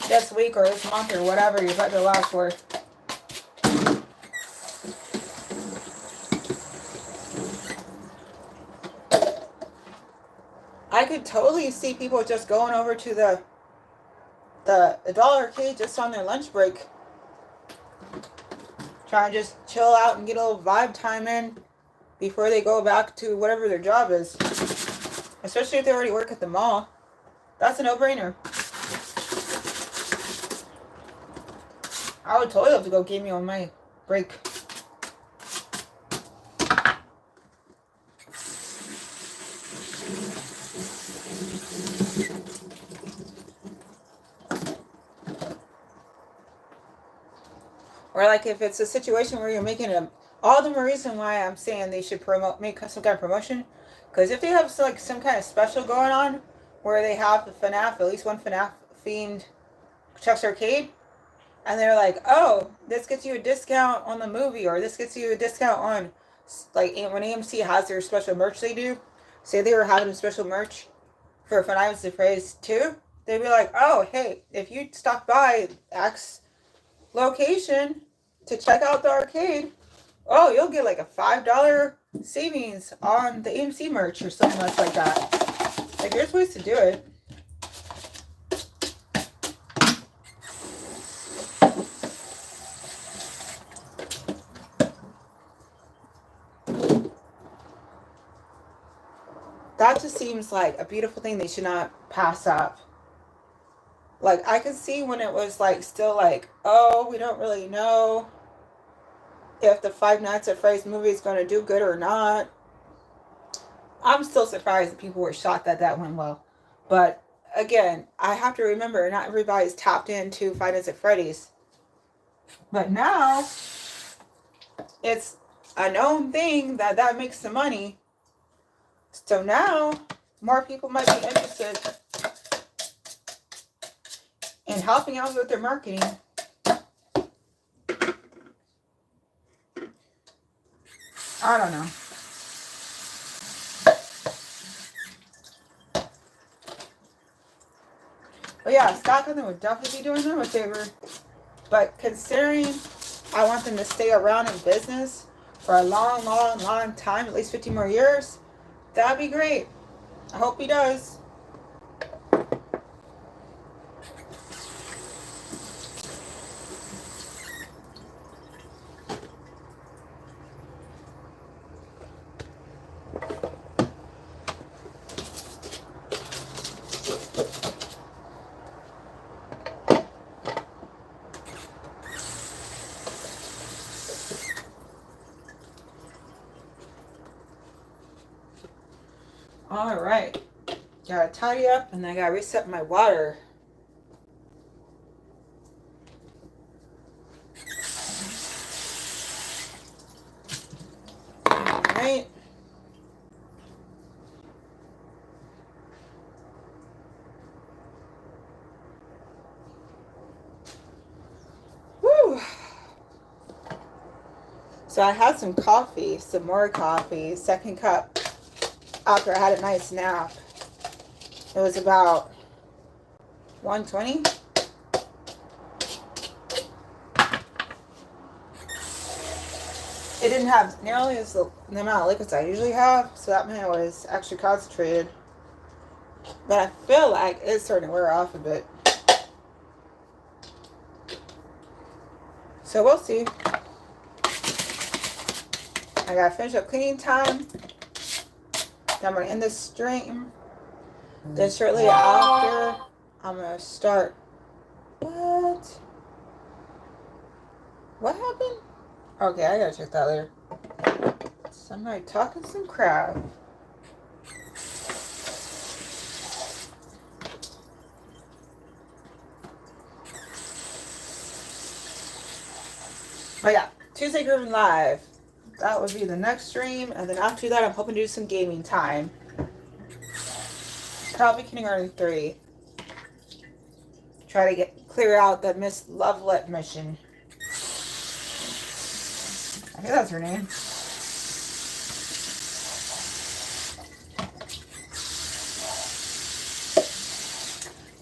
this week or this month or whatever your budget allows for. I could totally see people just going over to the adult arcade just on their lunch break. Trying to just chill out and get a little vibe time in before they go back to whatever their job is. Especially if they already work at the mall. That's a no-brainer. I would totally love to go gaming on my break. Or like if it's a situation where you're making all the more reason why I'm saying they should make some kind of promotion. Because if they have like some kind of special going on where they have the FNAF, at least one FNAF themed Chuck's Arcade, and they're like, oh, this gets you a discount on the movie, or this gets you a discount on, like when AMC has their special merch they do. Say they were having special merch for Five Nights at Freddy's 2, they'd be like, oh, hey, if you stop by X location to check out the arcade, oh, you'll get like a $5 savings on the AMC merch or something like that. Like, there's ways to do it. that just seems like a beautiful thing they should not pass up. Like, I could see when it was like still like, oh, we don't really know if the Five Nights at Freddy's movie is going to do good or not. I'm still surprised that people were shocked that that went well. But again, I have to remember not everybody's tapped into Five Nights at Freddy's. But now it's a known thing that that makes some money. So now more people might be interested in helping out with their marketing. I don't know. But yeah, Scott Cawthon would definitely be doing them a favor. But considering I want them to stay around in business for a long, long, long time, at least 15 more years, that'd be great. I hope he does. All right. Gotta tidy up and I gotta reset my water. All right. Woo. So I had some coffee, some more coffee, second cup after I had a nice nap. It was about 1:20. It didn't have nearly as the amount of liquids I usually have, so that meant it was extra concentrated. But I feel like it's starting to wear off a bit. So we'll see. I gotta finish up cleaning time. Then I'm gonna end this stream. Then shortly after, I'm gonna start. What? What happened? Okay, I gotta check that later. Somebody talking some crap. But yeah, Tuesday Groovin' Live. That would be the next stream, and then after that, I'm hoping to do some gaming time. Probably kindergarten 3. Try to clear out the Miss Lovelet mission. I think that's her name.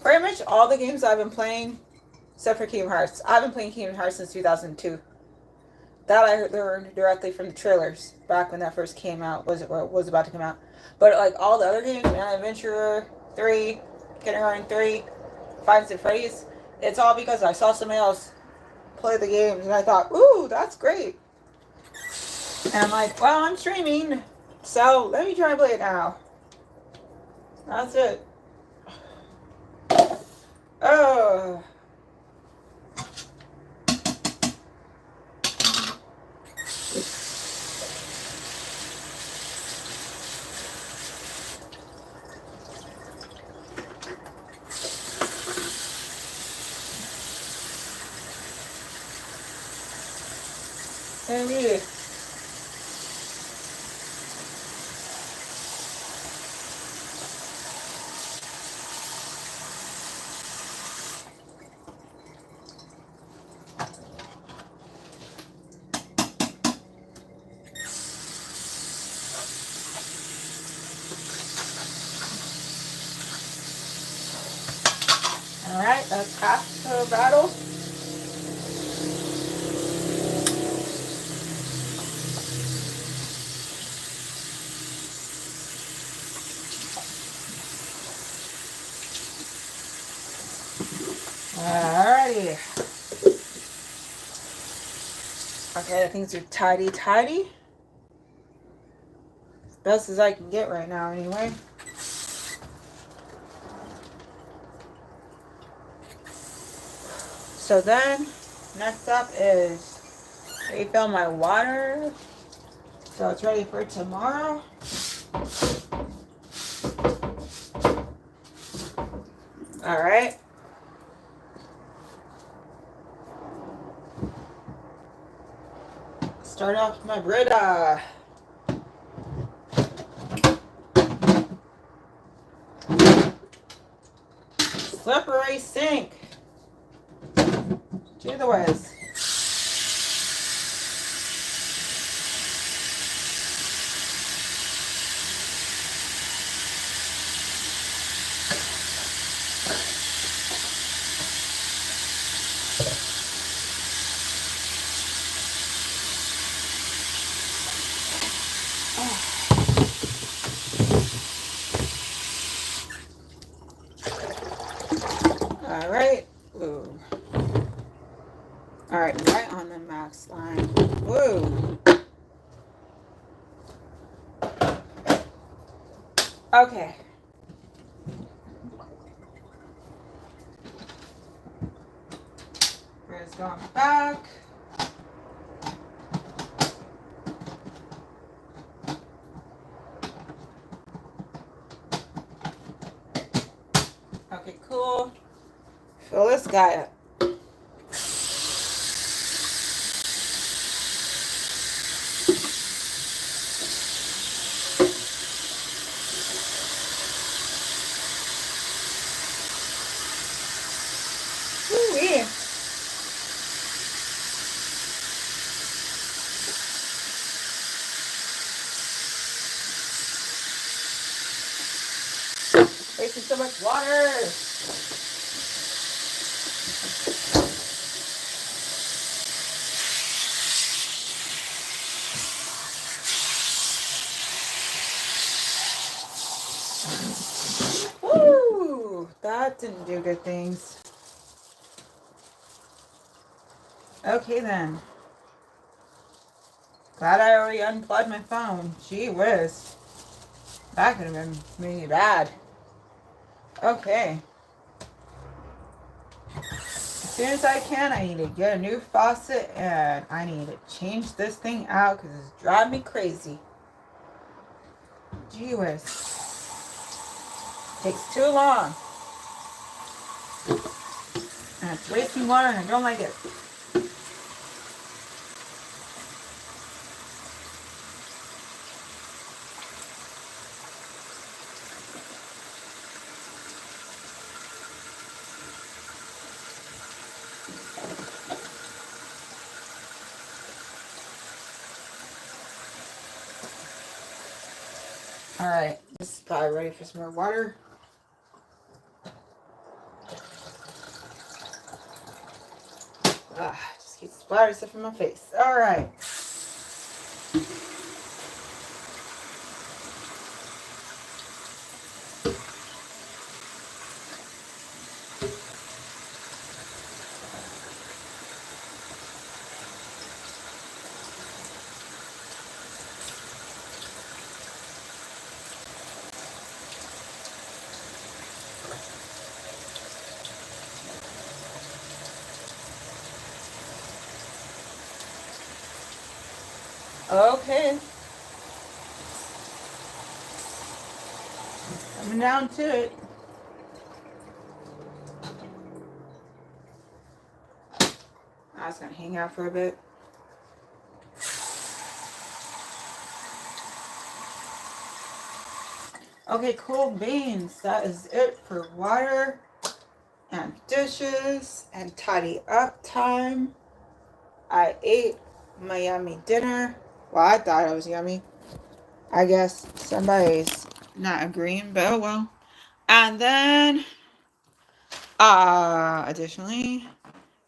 Pretty much all the games I've been playing, except for Kingdom Hearts. I've been playing Kingdom Hearts since 2002. That I learned directly from the trailers back when that first came out, was about to come out. But like all the other games, Man Adventurer 3, Kindergarten 3, Five Nights at Freddy's, it's all because I saw somebody else play the games and I thought, ooh, that's great. And I'm like, well, I'm streaming, so let me try and play it now. That's it. Oh. Maybe. Alright, that's half the battle. Alrighty. Okay, things are tidy. As best as I can get right now, anyway. So then, next up is refill my water. So it's ready for tomorrow. All right. Start off my Brita. Slippery sink. To the whiz. All right. Ooh. All right, right on the max line. Woo. Okay. Where's going back? Okay, cool. Fill this guy up. Woo-wee. Wasting so much water. Woo! That didn't do good things. Okay then. Glad I already unplugged my phone. Gee whiz. That could have been really bad. Okay. As soon as I can, I need to get a new faucet and I need to change this thing out because it's driving me crazy. Gee whiz. Takes too long. And it's wasting water and I don't like it. Alright, this is probably ready for some more water. Just keep splattering stuff in my face. Alright. Okay. Coming down to it. I was gonna hang out for a bit. Okay, cool beans. That is it for water and dishes and tidy up time. I ate my yummy dinner. Well, I thought it was yummy. I guess somebody's not agreeing, but oh well. And then, additionally,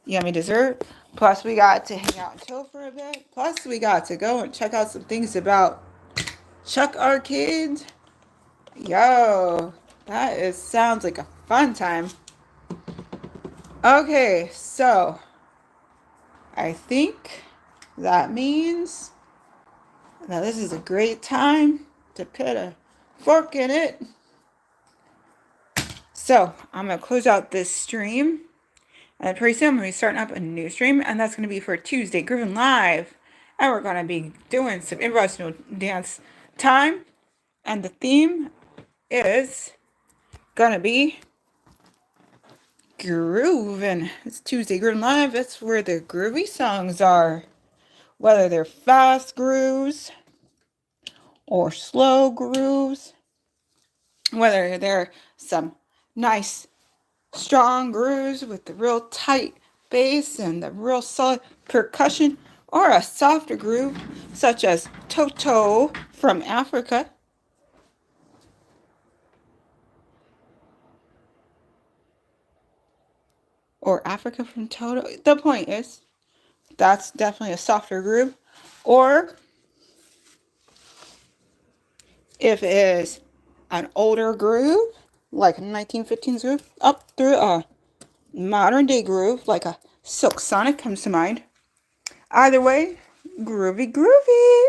yummy dessert. Plus, we got to hang out and chill for a bit. Plus, we got to go and check out some things about Chuck Arcade. Yo, that sounds like a fun time. Okay, so I think that means that this is a great time to put a fork in it. So I'm going to close out this stream. And pretty soon I'm going to be starting up a new stream, and that's going to be for Tuesday Groovin' Live. And we're going to be doing some improvisational dance time. And the theme is going to be groovin'. It's Tuesday Groovin' Live. That's where the groovy songs are. Whether they're fast grooves or slow grooves. Whether they're some nice strong grooves with the real tight bass and the real solid percussion, or a softer groove such as Toto from Africa. Or Africa from Toto. The point is, that's definitely a softer groove. Or if it is an older groove, like a 1915s groove, up through a modern day groove, like a Silk Sonic comes to mind. Either way, groovy, groovy.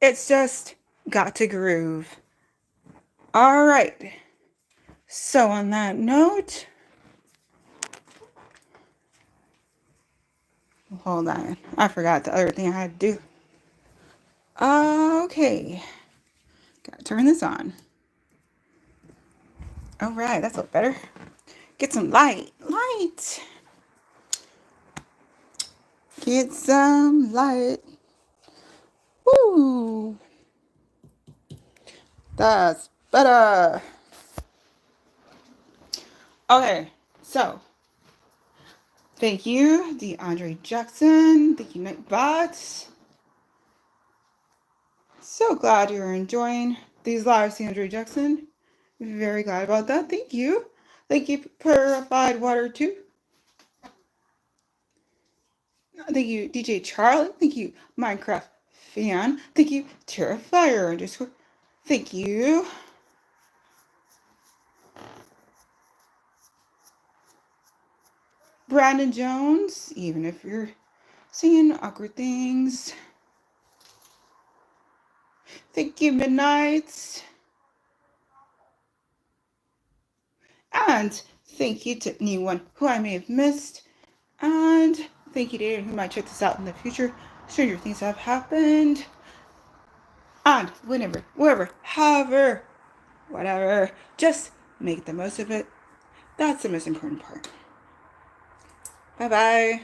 It's just got to groove. All right. So on that note, hold on. I forgot the other thing I had to do. Okay. Gotta turn this on. All right, that's a little better. Get some light. Light. Get some light. Woo. That's better. Okay, so thank you, DeAndre Jackson. Thank you, Nightbots. So glad you're enjoying these lives, DeAndre Jackson. Very glad about that. Thank you. Thank you, Purified Water too. Thank you, DJ Charlie. Thank you, Minecraft Fan. Thank you, Terrifier underscore. Thank you. Brandon Jones, even if you're saying awkward things. Thank you, Midnights. And thank you to anyone who I may have missed. And thank you to anyone who might check this out in the future. Stranger things have happened. And whenever, wherever, however, whatever, just make the most of it. That's the most important part. Bye-bye.